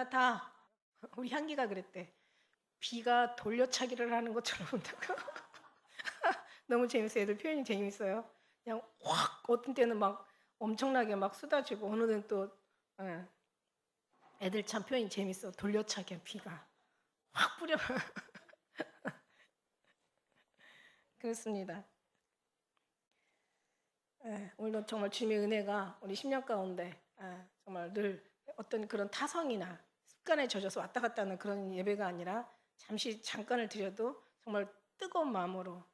다 우리 향기가 그랬대. 비가 돌려차기를 하는 것처럼 온다고. 너무 재밌어요. 애들 표현이 재밌어요. 그냥 확 어떤 때는 막 엄청나게 막 쏟아지고 어느 때는 또 예. 애들 참 표현이 재밌어. 돌려차기 비가 확 뿌려. 그렇습니다. 예, 오늘도 정말 주님의 은혜가 우리 10년 가운데 정말 늘 어떤 그런 타성이나 습관에 젖어서 왔다 갔다 하는 그런 예배가 아니라 잠깐을 드려도 정말 뜨거운 마음으로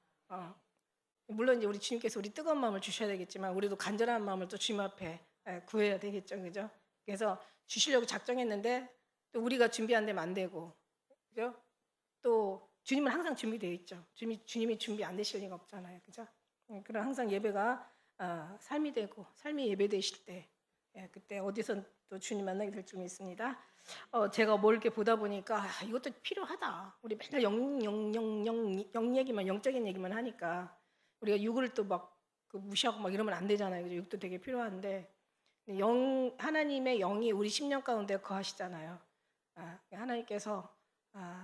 물론 이제 우리 주님께서 우리 뜨거운 마음을 주셔야 되겠지만 우리도 간절한 마음을 또 주님 앞에 구해야 되겠죠, 그죠? 그래서 주시려고 작정했는데 또 우리가 준비 안 되면 안 되고, 그죠? 또 주님은 항상 준비되어 있죠. 주님이 준비 안 되실 리가 없잖아요, 그죠? 그런 항상 예배가 삶이 되고 삶이 예배되실 때 그때 어디선 또 주님 만나게 될 줄 믿습니다. 제가 뭘 이렇게 보다 보니까 이것도 필요하다. 우리 맨날 영 얘기만 영적인 얘기만 하니까 우리가 육을 또 막 무시하고 막 이러면 안 되잖아요. 그죠? 육도 되게 필요한데 하나님의 영이 우리 10년 가운데 거하시잖아요. 하나님께서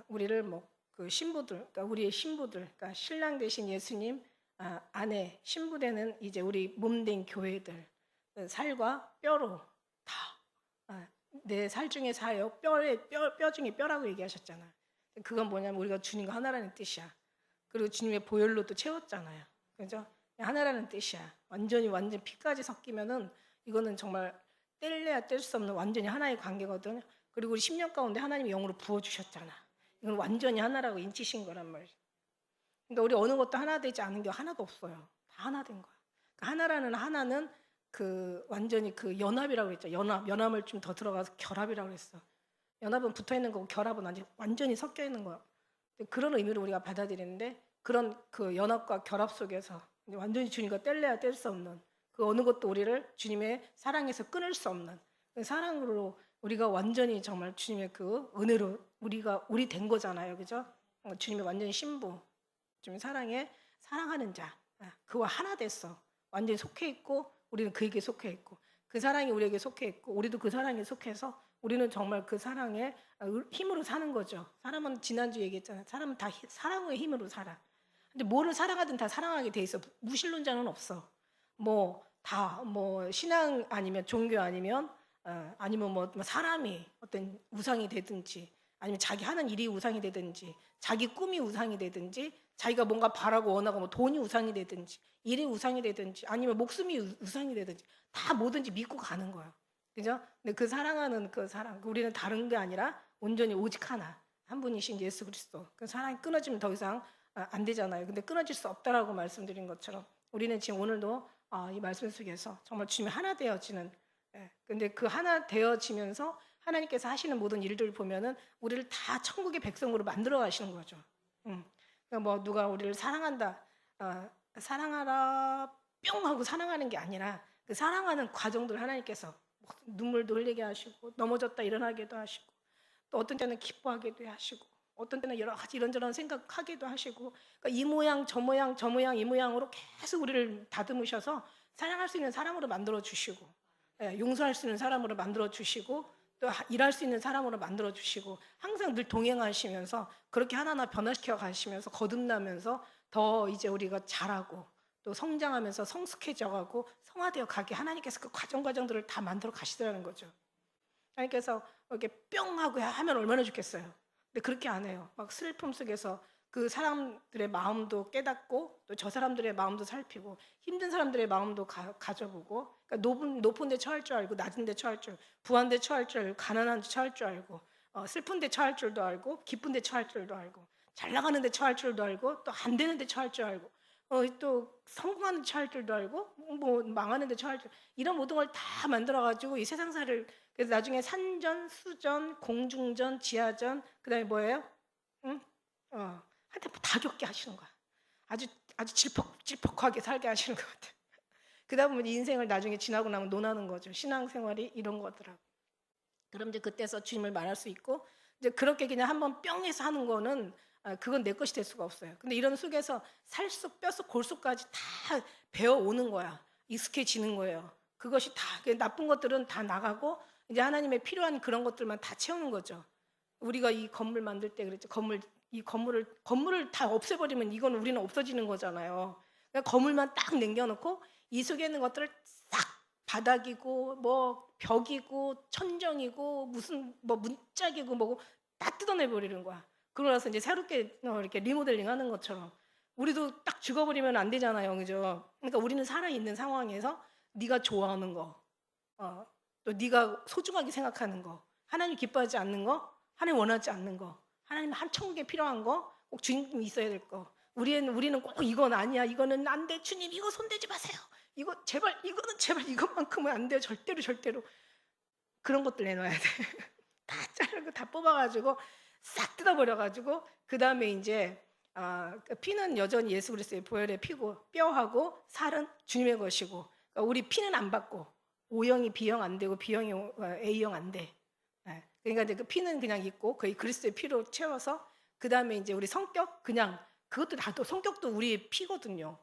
우리를 뭐 그 신부들, 그러니까 우리의 신부들, 그러니까 신랑 되신 예수님 안에 신부되는 이제 우리 몸된 교회들 살과 뼈로 다 내 살 중에 사요. 뼈 중에 뼈라고 얘기하셨잖아요. 그건 뭐냐면 우리가 주님과 하나라는 뜻이야. 그리고 주님의 보혈로 또 채웠잖아요. 그죠? 하나라는 뜻이야. 완전 피까지 섞이면은 이거는 정말 뗄래야 뗄 수 없는 완전히 하나의 관계거든. 그리고 우리 10년 가운데 하나님이 영으로 부어주셨잖아. 이건 완전히 하나라고 인치신 거란 말이야. 그러니까 우리 어느 것도 하나 되지 않은 게 하나도 없어요. 다 하나 된 거야. 그러니까 하나라는 하나는 그 완전히 그 연합이라고 그랬죠. 연합을 좀 더 들어가서 결합이라고 그랬어. 연합은 붙어 있는 거고 결합은 완전히 섞여 있는 거야. 그런 의미로 우리가 받아들이는데 그런 그 연합과 결합 속에서 완전히 주님과 뗄래야 뗄 수 없는 그 어느 것도 우리를 주님의 사랑에서 끊을 수 없는 그 사랑으로 우리가 완전히 정말 주님의 그 은혜로 우리 된 거잖아요, 그죠? 주님의 완전히 신부, 주님의 사랑하는 자, 그와 하나 됐어. 완전히 속해 있고 우리는 그에게 속해 있고 그 사랑이 우리에게 속해 있고 우리도 그 사랑에 속해서 우리는 정말 그 사랑의 힘으로 사는 거죠. 사람은 지난주 얘기했잖아요. 사람은 다 사랑의 힘으로 살아. 근데 뭐를 사랑하든 다 사랑하게 돼 있어. 무신론자는 없어. 뭐 신앙 아니면 종교 아니면 뭐 사람이 어떤 우상이 되든지 아니면 자기 하는 일이 우상이 되든지 자기 꿈이 우상이 되든지 자기가 뭔가 바라고 원하고 뭐 돈이 우상이 되든지 일이 우상이 되든지 아니면 목숨이 우상이 되든지 다 뭐든지 믿고 가는 거예요. 그죠? 근데 그 사랑하는 그 사랑, 우리는 다른 게 아니라 온전히 오직 하나, 한 분이신 예수 그리스도. 그 사랑이 끊어지면 더 이상 안 되잖아요. 근데 끊어질 수 없다라고 말씀드린 것처럼 우리는 지금 오늘도 이 말씀 속에서 정말 주님이 하나 되어지는. 근데 그 하나 되어지면서 하나님께서 하시는 모든 일들을 보면은 우리를 다 천국의 백성으로 만들어 가시는 거죠. 그러니까 뭐 누가 우리를 사랑한다, 사랑하라 뿅 하고 사랑하는 게 아니라 그 사랑하는 과정들 하나님께서 눈물도 흘리게 하시고 넘어졌다 일어나게도 하시고 또 어떤 때는 기뻐하게도 하시고 어떤 때는 여러 가지 이런저런 생각하게도 하시고 그러니까 이 모양 저 모양 저 모양 이 모양으로 계속 우리를 다듬으셔서 사랑할 수 있는 사람으로 만들어 주시고 용서할 수 있는 사람으로 만들어 주시고 또 일할 수 있는 사람으로 만들어 주시고 항상 늘 동행하시면서 그렇게 하나하나 변화시켜 가시면서 거듭나면서 더 이제 우리가 자라고 또 성장하면서 성숙해져 가고 성화되어 가게 하나님께서 그 과정들을 다 만들어 가시더라는 거죠. 하나님께서 이렇게 뿅 하고 하면 얼마나 좋겠어요. 근데 그렇게 안 해요. 막 슬픔 속에서 그 사람들의 마음도 깨닫고 또 저 사람들의 마음도 살피고 힘든 사람들의 마음도 가져보고 그러니까 높은 데 처할 줄 알고 낮은 데 처할 줄 부한 데 처할 줄 알고 가난한 데 처할 줄 알고 슬픈 데 처할 줄도 알고 기쁜 데 처할 줄도 알고 잘 나가는 데 처할 줄도 알고 또 안 되는 데 처할 줄 알고 또 성공하는 데 처할 줄도 알고 뭐 망하는 데 처할 줄 이런 모든 걸 다 만들어가지고 이 세상사를 그래서 나중에 산전, 수전, 공중전, 지하전 그다음에 뭐예요? 응? 한테 다 겪게 하시는 거야. 아주 질퍽질퍽하게 살게 하시는 것 같아요. 그러다 보면 인생을 나중에 지나고 나면 논하는 거죠. 신앙생활이 이런 거더라고. 그럼 이제 그때서 주님을 말할 수 있고 이제 그렇게 그냥 한번 뿅해서 하는 거는 그건 내 것이 될 수가 없어요. 근데 이런 속에서 살속, 뼛속, 골속까지 다 배워오는 거야. 익숙해지는 거예요. 그것이 다 나쁜 것들은 다 나가고 이제 하나님의 필요한 그런 것들만 다 채우는 거죠. 우리가 이 건물 만들 때 그랬죠. 이 건물을 다 없애버리면 이건 우리는 없어지는 거잖아요. 그러니까 건물만 딱 남겨놓고 이 속에 있는 것들을 싹 바닥이고 뭐 벽이고 천정이고 무슨 뭐 문짝이고 뭐고 다 뜯어내 버리는 거야. 그러고 나서 이제 새롭게 이렇게 리모델링 하는 것처럼 우리도 딱 죽어버리면 안 되잖아요, 그죠? 그러니까 우리는 살아 있는 상황에서 네가 좋아하는 거, 또 네가 소중하게 생각하는 거, 하나님 기뻐하지 않는 거, 하나님 원하지 않는 거, 하나님 한 천국에 필요한 거, 꼭 주님이 있어야 될 거. 우리는 꼭 이건 아니야, 이거는 안 돼, 주님 이거 손대지 마세요. 이거 제발 이거는 제발 이것만큼은 안 돼요, 절대로 그런 것들 내놔야 돼. 다 자르고 다 뽑아가지고 싹 뜯어버려가지고 그 다음에 이제 피는 여전히 예수 그리스도의 보혈의 피고 뼈하고 살은 주님의 것이고 그러니까 우리 피는 안 받고 O형이 B형 안 되고 B형이 A형 안 돼. 그러니까 이제 그 피는 그냥 있고 거의 그리스도의 피로 채워서 그 다음에 이제 우리 성격 그냥 그것도 놔도 성격도 우리의 피거든요.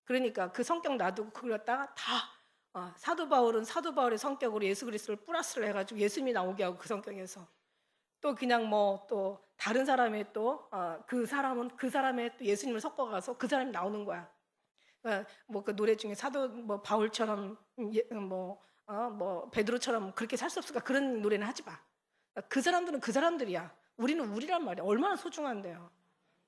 그러니까 그 성격 놔두고 그랬다가 다 사도 바울은 사도 바울의 성격으로 예수 그리스도를 플러스를 해가지고 예수님이 나오게 하고 그 성격에서 또 그냥 뭐 또 다른 사람의 또 그 사람은 그 사람의 또 예수님을 섞어가서 그 사람이 나오는 거야. 뭐 그 노래 중에 사도 뭐 바울처럼 뭐 베드로처럼 그렇게 살 수 없을까 그런 노래는 하지 마. 그 사람들은 그 사람들이야. 우리는 우리란 말이야. 얼마나 소중한데요.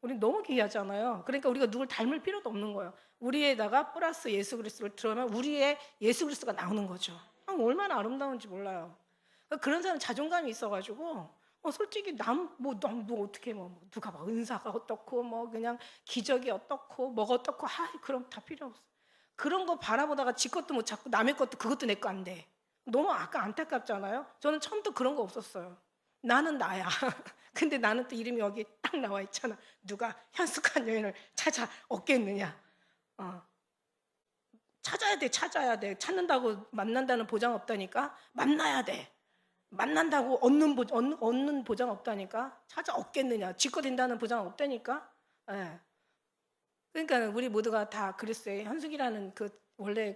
우리는 너무 귀하잖아요. 그러니까 우리가 누굴 닮을 필요도 없는 거예요. 우리에다가 플러스 예수 그리스도를 들어가면 우리의 예수 그리스도가 나오는 거죠. 얼마나 아름다운지 몰라요. 그런 사람 자존감이 있어가지고 솔직히 뭐 어떻게 누가 막 은사가 어떻고 뭐 그냥 기적이 어떻고 뭐가 어떻고 그럼 다 필요 없어. 그런 거 바라보다가 지 것도 못 찾고 남의 것도 그것도 내 거 안 돼. 너무 아까 안타깝잖아요. 저는 처음부터 그런 거 없었어요. 나는 나야. 근데 나는 또 이름이 여기 딱 나와 있잖아. 누가 현숙한 여인을 찾아 얻겠느냐. 찾아야 돼. 찾는다고 만난다는 보장 없다니까. 만나야 돼. 만난다고 얻는 보장 없다니까. 찾아 얻겠느냐. 쥐거 된다는 보장 없다니까. 예. 그러니까 우리 모두가 다 그리스도의 현숙이라는 그 원래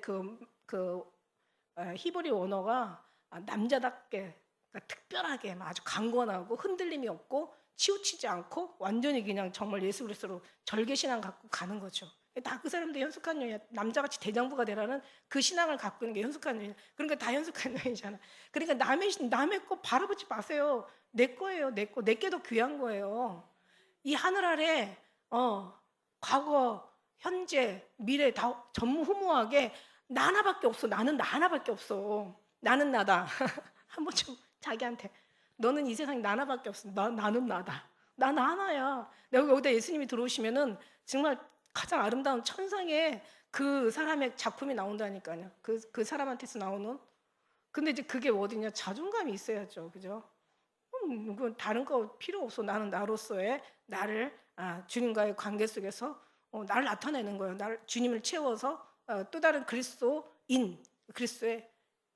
히브리 언어가 남자답게 그러니까 특별하게 아주 강건하고 흔들림이 없고 치우치지 않고 완전히 그냥 정말 예수 그리스도로 절개 신앙 갖고 가는 거죠. 다 그 사람들 현숙한 여인, 남자같이 대장부가 되라는 그 신앙을 갖고 있는 게 현숙한 여인. 그러니까 다 현숙한 여인이잖아. 그러니까 남의 거 바라보지 마세요. 내 거예요, 내 거. 내게 더 귀한 거예요. 이 하늘 아래 과거, 현재, 미래 다 전무후무하게 나 하나밖에 없어. 나는 나 하나밖에 없어. 나는 나다. 한번 좀 자기한테 너는 이 세상에 나 하나밖에 없어. 나는 나다. 나 하나야. 여기다 예수님이 들어오시면은 정말 가장 아름다운 천상의 그 사람의 작품이 나온다니까요. 그 사람한테서 나오는. 근데 이제 그게 어디냐? 자존감이 있어야죠. 그죠? 그건 다른 거 필요 없어. 나는 나로서의 나를 주님과의 관계 속에서 나를 나타내는 거예요. 나를 주님을 채워서 또 다른 그리스도인, 그리스도의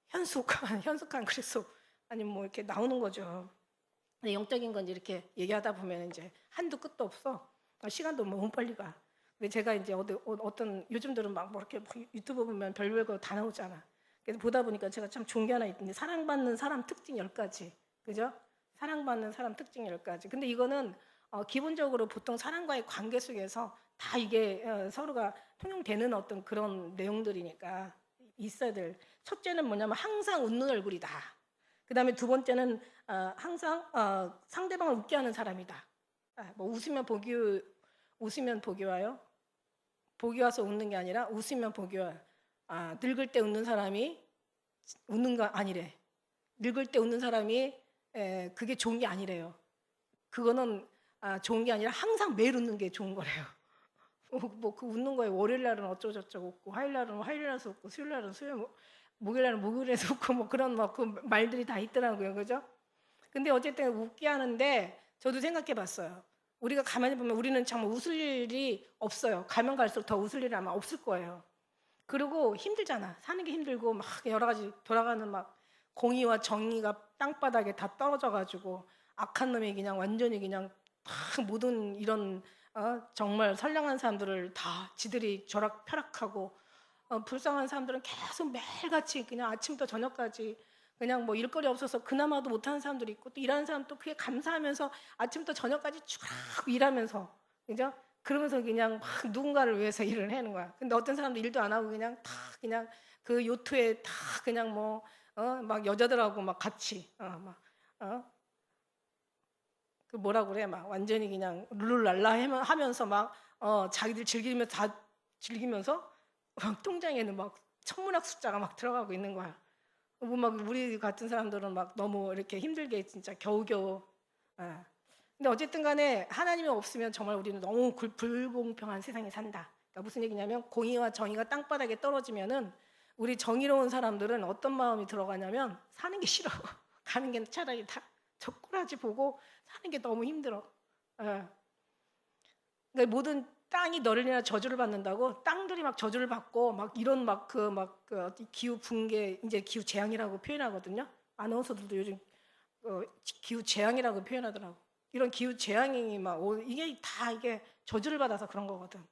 현숙한 그리스도 아니면 뭐 이렇게 나오는 거죠. 근데 영적인 건 이렇게 얘기하다 보면 이제 한도 끝도 없어. 시간도 너무 빨리 가. 근데 제가 이제 어떤 요즘들은 막 뭐 이렇게 유튜브 보면 별별 거 다 나오잖아. 그래서 보다 보니까 제가 참 좋은 게 하나 있는데 사랑받는 사람 특징 10가지. 그죠? 사랑받는 사람 특징 10가지. 근데 이거는 기본적으로 보통 사람과의 관계 속에서 다 이게 서로가 통용되는 어떤 그런 내용들이니까 있어야 될. 첫째는 뭐냐면 항상 웃는 얼굴이다. 그 다음에 두 번째는 항상 상대방을 웃게 하는 사람이다. 뭐 웃으면 복이 와요. 복이 와서 웃는 게 아니라 웃으면 복이 와요. 늙을 때 웃는 사람이 웃는 거 아니래. 늙을 때 웃는 사람이 그게 좋은 게 아니래요. 그거는 좋은 게 아니라 항상 매일 웃는 게 좋은 거래요. 뭐 그 웃는 거에 월요일 날은 어쩌고저쩌고 웃고 화요일 날은 화요일 날에서 웃고 수요일 날은 수요일 목요일 날은 목요일에서 웃고 뭐 그런 막 그 말들이 다 있더라고요. 그죠? 근데 어쨌든 웃게 하는데 저도 생각해 봤어요. 우리가 가만히 보면 우리는 정말 웃을 일이 없어요. 가면 갈수록 더 웃을 일이 아마 없을 거예요. 그리고 힘들잖아. 사는 게 힘들고 막 여러 가지 돌아가는 막 공의와 정의가 땅바닥에 다 떨어져 가지고 악한 놈이 그냥 완전히 그냥 다 모든 이런 정말 선량한 사람들을 다 지들이 벼락하고 불쌍한 사람들은 계속 매일같이 그냥 아침부터 저녁까지 그냥 뭐 일거리 없어서 그나마도 못하는 사람들이 있고, 또 일하는 사람 또 그게 감사하면서 아침부터 저녁까지 쭉 일하면서, 그죠? 그러면서 그냥 막 누군가를 위해서 일을 하는 거야. 근데 어떤 사람도 일도 안 하고 그냥 다 그냥 그 요트에 다 그냥 뭐 막 여자들하고 막 같이 막 그 뭐라 그래, 막 완전히 그냥 룰루랄라 하면서 막 자기들 즐기면서 다 즐기면서 통장에는 막 천문학 숫자가 막 들어가고 있는 거야. 막 우리 같은 사람들은 막 너무 이렇게 힘들게 진짜 겨우겨우. 예. 근데 어쨌든 간에 하나님이 없으면 정말 우리는 너무 불공평한 세상에 산다. 그러니까 무슨 얘기냐면 공의와 정의가 땅바닥에 떨어지면은 우리 정의로운 사람들은 어떤 마음이 들어가냐면 사는 게 싫어. 가는 게 차라리 다 젓가락지 보고 사는 게 너무 힘들어. 예. 그러니까 모든 땅이 너를 인하여 저주를 받는다고 땅들이 막 저주를 받고 막 이런 막 기후 붕괴, 이제 기후 재앙이라고 표현하거든요. 아나운서들도 요즘 기후 재앙이라고 표현하더라고. 이런 기후 재앙이 이게 다 이게 저주를 받아서 그런 거거든.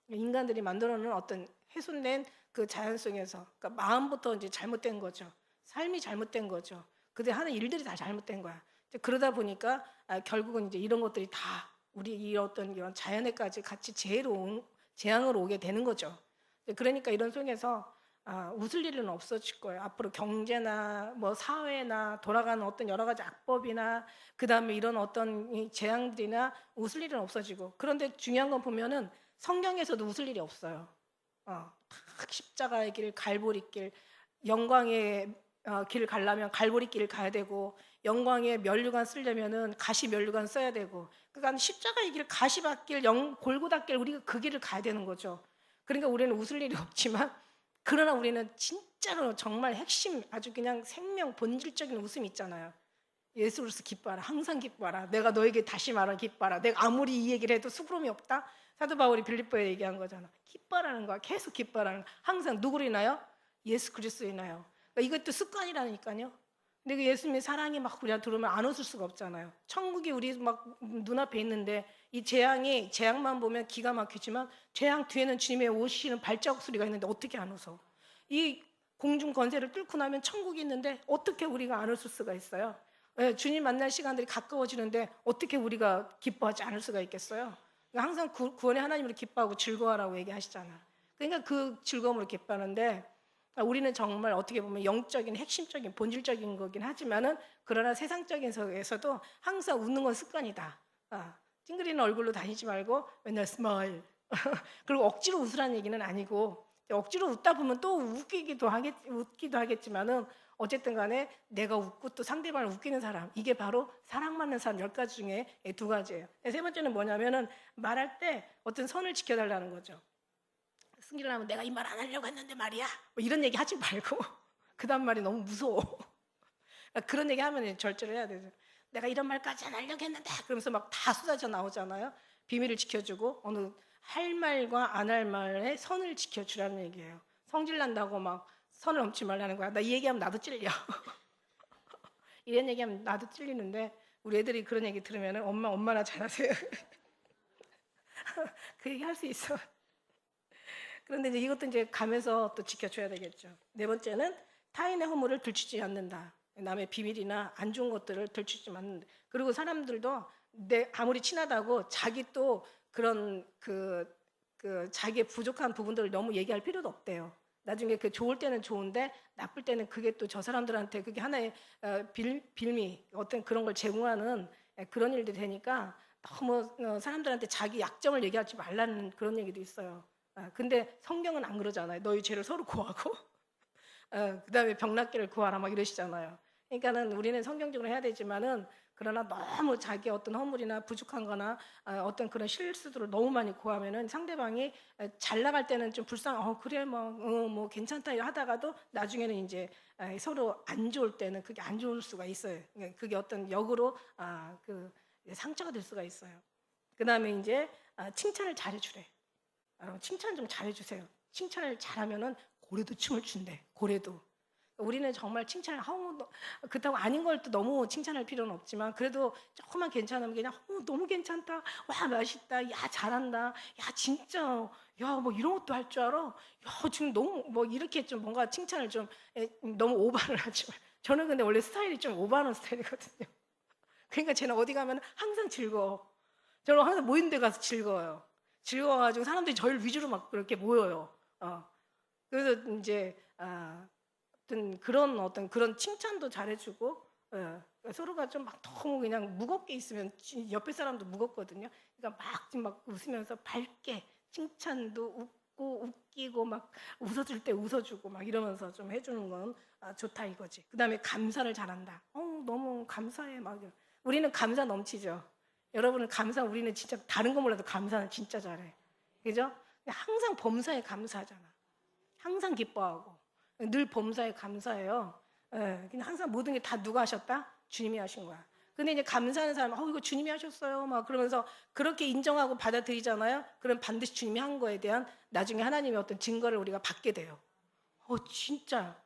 인간들이 만들어놓은 어떤 훼손된 그 자연 속에서, 그러니까 마음부터 이제 잘못된 거죠. 삶이 잘못된 거죠. 그들 하는 일들이 다 잘못된 거야. 그러다 보니까 결국은 이제 이런 것들이 다 우리 이 어떤 이런 자연에까지 같이 재앙을 오게 되는 거죠. 그러니까 이런 속에서 웃을 일은 없어질 거예요. 앞으로 경제나 뭐 사회나 돌아가는 어떤 여러 가지 악법이나 그 다음에 이런 어떤 이 재앙들이나 웃을 일은 없어지고, 그런데 중요한 건 보면은 성경에서도 웃을 일이 없어요. 딱 십자가의 길, 갈보리 길, 영광의 길을 가려면 갈보리 길을 가야 되고, 영광의 면류관 쓰려면은 가시 면류관 써야 되고, 그러니까 십자가의 길, 가시밭길, 골고다길, 우리가 그 길을 가야 되는 거죠. 그러니까 우리는 웃을 일이 없지만, 그러나 우리는 진짜로 정말 핵심, 아주 그냥 생명 본질적인 웃음이 있잖아요. 예수 그리스도 기뻐하라, 항상 기뻐하라. 내가 너에게 다시 말하 기뻐하라. 내가 아무리 이 얘기를 해도 수고로움이 없다. 사도 바울이 빌립보에 얘기한 거잖아. 기뻐하라는 거야. 계속 기뻐하라는 거야. 항상 누구로 인하여? 예수 그리스도로 인하여. 그러니까 이것도 습관이라니까요. 근데 그 예수님의 사랑이 막 우리가 들으면 안 웃을 수가 없잖아요. 천국이 우리 막 눈앞에 있는데 이 재앙만 보면 기가 막히지만 재앙 뒤에는 주님의 오시는 발자국 소리가 있는데 어떻게 안 웃어? 이 공중 권세를 뚫고 나면 천국이 있는데 어떻게 우리가 안 웃을 수가 있어요? 주님 만날 시간들이 가까워지는데 어떻게 우리가 기뻐하지 않을 수가 있겠어요? 그러니까 항상 구원의 하나님으로 기뻐하고 즐거워하라고 얘기하시잖아. 그러니까 그 즐거움으로 기뻐하는데, 우리는 정말 어떻게 보면 영적인 핵심적인 본질적인 거긴 하지만은, 그러나 세상적인 속에서도 항상 웃는 건 습관이다. 찡그리는 얼굴로 다니지 말고 맨날 스마일. 그리고 억지로 웃으라는 얘기는 아니고, 억지로 웃다 보면 또 웃기기도 하겠지만은 어쨌든 간에 내가 웃고 또 상대방을 웃기는 사람, 이게 바로 사랑받는 사람 10가지 중에 2가지예요. 세 번째는 뭐냐면은 말할 때 어떤 선을 지켜달라는 거죠. 승질을 하면 내가 이 말 안 하려고 했는데 말이야, 뭐 이런 얘기 하지 말고 그 다음 말이 너무 무서워. 그런 얘기 하면 절제를 해야 되죠. 내가 이런 말까지 안 하려고 했는데, 그러면서 막 다 쏟아져 나오잖아요. 비밀을 지켜주고 어느 할 말과 안 할 말의 선을 지켜주라는 얘기예요. 성질 난다고 막 선을 넘지 말라는 거야. 나 이 얘기하면 나도 찔려. 이런 얘기하면 나도 찔리는데, 우리 애들이 그런 얘기 들으면 엄마 얼마나 잘하세요. 그 얘기 할 수 있어. 그런데 이제 이것도 이제 가면서 또 지켜줘야 되겠죠. 네 번째는 타인의 허물을 들추지 않는다. 남의 비밀이나 안 좋은 것들을 들추지 않는다. 그리고 사람들도 아무리 친하다고 자기 또 그런 자기의 부족한 부분들을 너무 얘기할 필요도 없대요. 나중에 그 좋을 때는 좋은데 나쁠 때는 그게 또 저 사람들한테 그게 하나의 빌미, 어떤 그런 걸 제공하는 그런 일들이 되니까 너무 사람들한테 자기 약점을 얘기하지 말라는 그런 얘기도 있어요. 근데 성경은 안 그러잖아요. 너희 죄를 서로 구하고 그다음에 병낫기를 구하라 막 이러시잖아요. 그러니까는 우리는 성경적으로 해야 되지만은, 그러나 너무 자기 어떤 허물이나 부족한 거나 어떤 그런 실수들을 너무 많이 구하면은 상대방이 잘 나갈 때는 좀 그래 뭐 괜찮다 하다가도 나중에는 이제 서로 안 좋을 때는 그게 안 좋을 수가 있어요. 그게 어떤 역으로 그 상처가 될 수가 있어요. 그다음에 이제 칭찬을 잘해주래. 여러분 칭찬 좀 잘해주세요. 칭찬을 잘하면은 고래도 춤을 춘대. 고래도. 우리는 정말 칭찬을 그렇다고 아닌 걸 또 너무 칭찬할 필요는 없지만, 그래도 조금만 괜찮으면 그냥 너무 괜찮다, 와 맛있다, 야 잘한다, 야 진짜, 야 뭐 이런 것도 할 줄 알아, 야 지금 너무 뭐 이렇게 좀 뭔가 칭찬을 좀 너무 오버를 하지 말, 저는 근데 원래 스타일이 좀 오버하는 스타일이거든요. 그러니까 쟤는 어디 가면 항상 즐거워. 저는 항상 모이는 데 가서 즐거워요. 즐거워가지고 사람들이 저를 위주로 막 그렇게 모여요. 그래서 이제 어떤 그런 칭찬도 잘해주고, 서로가 좀 막 너무 그냥 무겁게 있으면 옆에 사람도 무겁거든요. 그러니까 막 웃으면서 밝게 칭찬도 웃고 웃기고 막 웃어줄 때 웃어주고 막 이러면서 좀 해주는 건 좋다 이거지. 그다음에 감사를 잘한다. 너무 감사해 막. 우리는 감사 넘치죠. 여러분은 감사, 우리는 진짜 다른 거 몰라도 감사는 진짜 잘해. 그죠? 항상 범사에 감사하잖아. 항상 기뻐하고 늘 범사에 감사해요. 그냥 항상 모든 게 다 누가 하셨다? 주님이 하신 거야. 근데 이제 감사하는 사람은 이거 주님이 하셨어요 막 그러면서 그렇게 인정하고 받아들이잖아요. 그럼 반드시 주님이 한 거에 대한 나중에 하나님의 어떤 증거를 우리가 받게 돼요. 진짜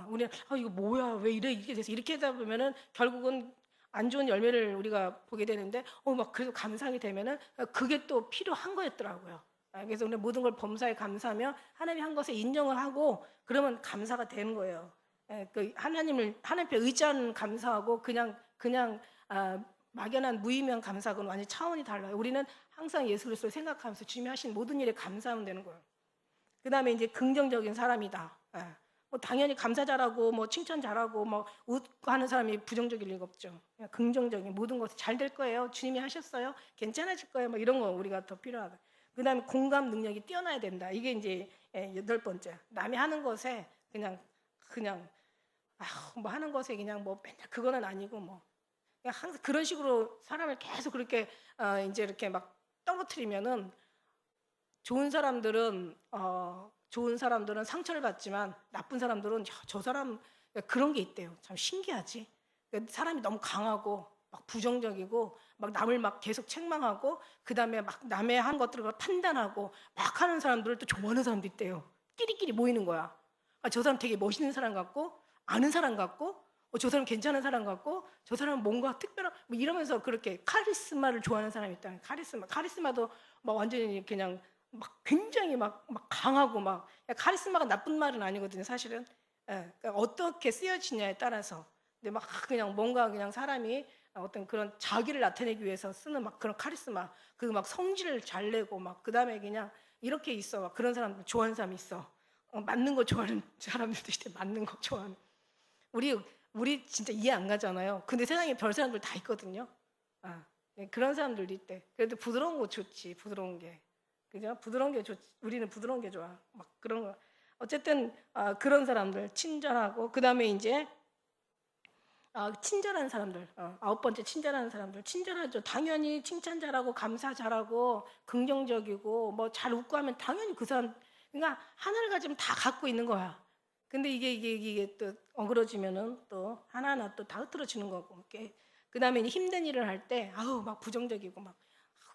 우리는 이거 뭐야 왜 이렇게 돼서 이렇게 하다 보면은 결국은 안 좋은 열매를 우리가 보게 되는데 막 그래도 감사하게 되면은 그게 또 필요한 거였더라고요. 그래서 우리 모든 걸 범사에 감사하며 하나님이 한 것에 인정을 하고 그러면 감사가 되는 거예요. 그 하나님께 의지하는 감사하고 그냥 막연한 무의미한 감사하고는 완전 차원이 달라요. 우리는 항상 예수 그리스도를 생각하면서 주님이 하신 모든 일에 감사하면 되는 거예요. 그 다음에 이제 긍정적인 사람이다. 당연히 감사 잘하고 칭찬 잘하고 웃고 하는 사람이 부정적일 리가 없죠. 긍정적인 모든 것이 잘 될 거예요. 주님이 하셨어요. 괜찮아질 거예요. 이런 거 우리가 더 필요하다. 그 다음에 공감 능력이 뛰어나야 된다. 이게 이제 8번째. 남이 하는 것에 그냥 하는 것에 그냥 맨날 그거는 아니고 그냥 항상 그런 식으로 사람을 계속 그렇게 이제 이렇게 막 떨어뜨리면은 좋은 사람들은 상처를 받지만 나쁜 사람들은 저 사람 그런 게 있대요. 참 신기하지. 사람이 너무 강하고 막 부정적이고 막 남을 막 계속 책망하고 그다음에 막 남의 한 것들을 판단하고 막 하는 사람들을 또 좋아하는 사람도 있대요. 끼리끼리 모이는 거야. 저 사람 되게 멋있는 사람 같고 아는 사람 같고 저 사람 괜찮은 사람 같고 저 사람은 뭔가 특별한 이러면서 그렇게 카리스마를 좋아하는 사람이 있다. 카리스마도 막 완전히 그냥 막 굉장히 막 강하고 카리스마가 나쁜 말은 아니거든요, 사실은. 그러니까 어떻게 쓰여지냐에 따라서. 근데 막 그냥 뭔가 그냥 사람이 어떤 그런 자기를 나타내기 위해서 쓰는 막 그런 카리스마, 그 막 성질을 잘 내고 그다음에 그냥 이렇게 있어. 막 그런 사람들 좋아하는 사람이 있어. 맞는 거 좋아하는 사람들도 있대. 맞는 거 좋아하는. 우리 진짜 이해 안 가잖아요. 근데 세상에 별 사람들 다 있거든요. 그런 사람들도 있대. 그래도 부드러운 거 좋지, 부드러운 게. 그죠? 부드러운 게 좋지. 우리는 부드러운 게 좋아. 막 그런 거. 어쨌든 그런 사람들 친절하고 그다음에 이제 친절한 사람들. 9번째 친절한 사람들. 친절하죠. 당연히 칭찬 잘하고 감사 잘하고 긍정적이고 잘 웃고 하면 당연히 그 사람 그러니까 하나를 가지면 다 갖고 있는 거야. 근데 이게 또 어그러지면은 또 하나하나 또 다 흐트러지는 거고. 그다음에 힘든 일을 할 때 막 부정적이고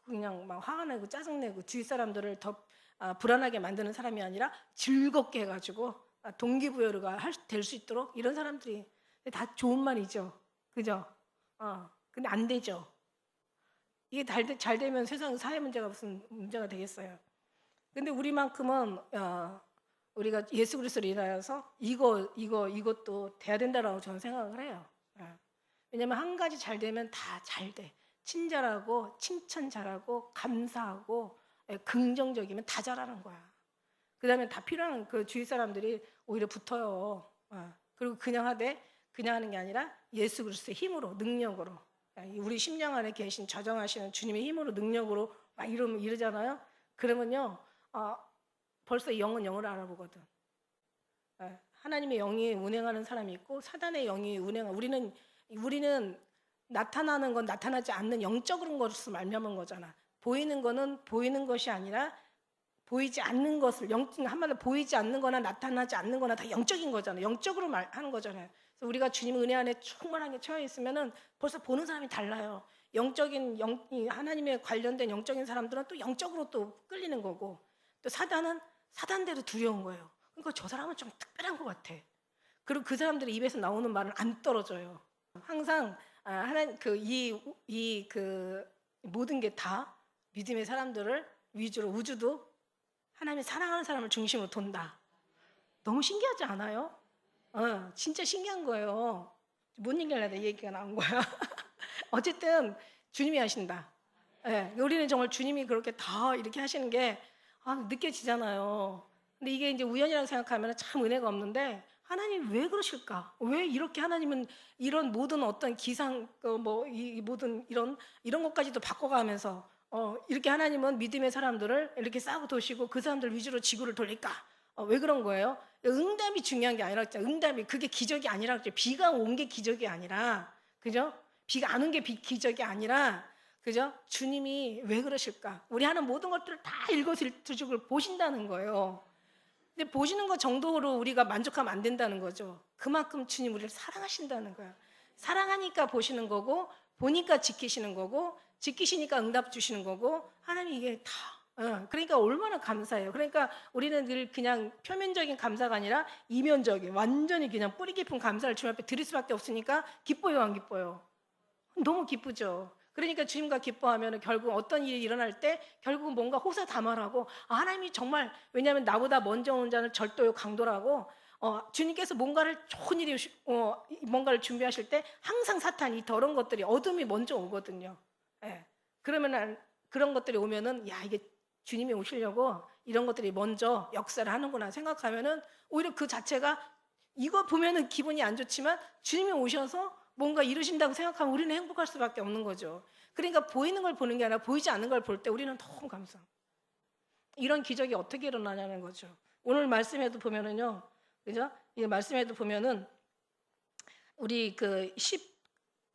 그냥 막 화가 나고 짜증내고 주위 사람들을 더 불안하게 만드는 사람이 아니라 즐겁게 해가지고 동기부여가 될 수 있도록 이런 사람들이 다 좋은 말이죠. 그죠? 근데 안 되죠. 이게 잘 되면 세상 사회 문제가 무슨 문제가 되겠어요. 근데 우리만큼은 우리가 예수 그리스도를 인하여서 이것도 돼야 된다라고 저는 생각을 해요. 왜냐하면 한 가지 잘 되면 다 잘 돼. 친절하고 칭찬 잘하고 감사하고 긍정적이면 다 잘하는 거야. 그다음에 다 필요한 그 주위 사람들이 오히려 붙어요. 그리고 그냥 하는 게 아니라 예수 그리스도의 힘으로 능력으로 우리 심령 안에 계신 좌정하시는 주님의 힘으로 능력으로 막 이러잖아요. 그러면요 벌써 영은 영을 알아보거든. 하나님의 영이 운행하는 사람이 있고 사단의 영이 우리는 나타나는 건 나타나지 않는 영적인 것으로 말미암은 거잖아. 보이는 거는 보이는 것이 아니라 보이지 않는 것을 한마디로 보이지 않는 거나 나타나지 않는 거나 다 영적인 거잖아. 영적으로 말하는 거잖아요. 그래서 우리가 주님 은혜 안에 충만하게 처해 있으면은 벌써 보는 사람이 달라요. 하나님에 관련된 영적인 사람들은 또 영적으로 또 끌리는 거고 또 사단은 사단대로 두려운 거예요. 그러니까 저 사람은 좀 특별한 것 같아. 그리고 그 사람들의 입에서 나오는 말은 안 떨어져요. 항상 하나님 모든 게 다 믿음의 사람들을 위주로 우주도 하나님의 사랑하는 사람을 중심으로 돈다. 너무 신기하지 않아요? 진짜 신기한 거예요. 뭔 얘기를 하다 이 얘기가 나온 거야. 어쨌든 주님이 하신다. 예, 우리는 정말 주님이 그렇게 다 이렇게 하시는 게 느껴지잖아요. 근데 이게 이제 우연이라고 생각하면 참 은혜가 없는데 하나님 왜 그러실까? 왜 이렇게 하나님은 이런 모든 어떤 기상 이 모든 이런 것까지도 바꿔가면서 이렇게 하나님은 믿음의 사람들을 이렇게 싸고 도시고 그 사람들 위주로 지구를 돌릴까? 왜 그런 거예요? 응답이 중요한 게 아니라 응답이 그게 기적이 아니라 비가 온 게 기적이 아니라 그죠? 비가 안 온 게 기적이 아니라 그죠? 주님이 왜 그러실까? 우리 하는 모든 것들을 다 일거수일투족을 보신다는 거예요. 근데 보시는 것 정도로 우리가 만족하면 안 된다는 거죠. 그만큼 주님 우리를 사랑하신다는 거야. 사랑하니까 보시는 거고, 보니까 지키시는 거고, 지키시니까 응답 주시는 거고, 하나님 이게 다. 그러니까 얼마나 감사해요. 그러니까 우리는 늘 그냥 표면적인 감사가 아니라 이면적인, 완전히 그냥 뿌리 깊은 감사를 주님 앞에 드릴 수밖에 없으니까 기뻐요, 안 기뻐요? 너무 기쁘죠. 그러니까 주님과 기뻐하면 결국 어떤 일이 일어날 때 결국은 뭔가 호사다말하고 하나님이 정말 왜냐하면 나보다 먼저 온 자는 절도요 강도라고 주님께서 뭔가를 좋은 일이 뭔가를 준비하실 때 항상 사탄이 더러운 것들이 어둠이 먼저 오거든요. 예. 그러면은 그런 것들이 오면은 야 이게 주님이 오시려고 이런 것들이 먼저 역사를 하는구나 생각하면은 오히려 그 자체가 이거 보면은 기분이 안 좋지만 주님이 오셔서 뭔가 이루신다고 생각하면 우리는 행복할 수밖에 없는 거죠. 그러니까 보이는 걸 보는 게 아니라 보이지 않는 걸 볼 때 우리는 너무 감사. 이런 기적이 어떻게 일어나냐는 거죠. 오늘 말씀에도 보면은요, 그죠? 이 말씀에도 보면은 우리 그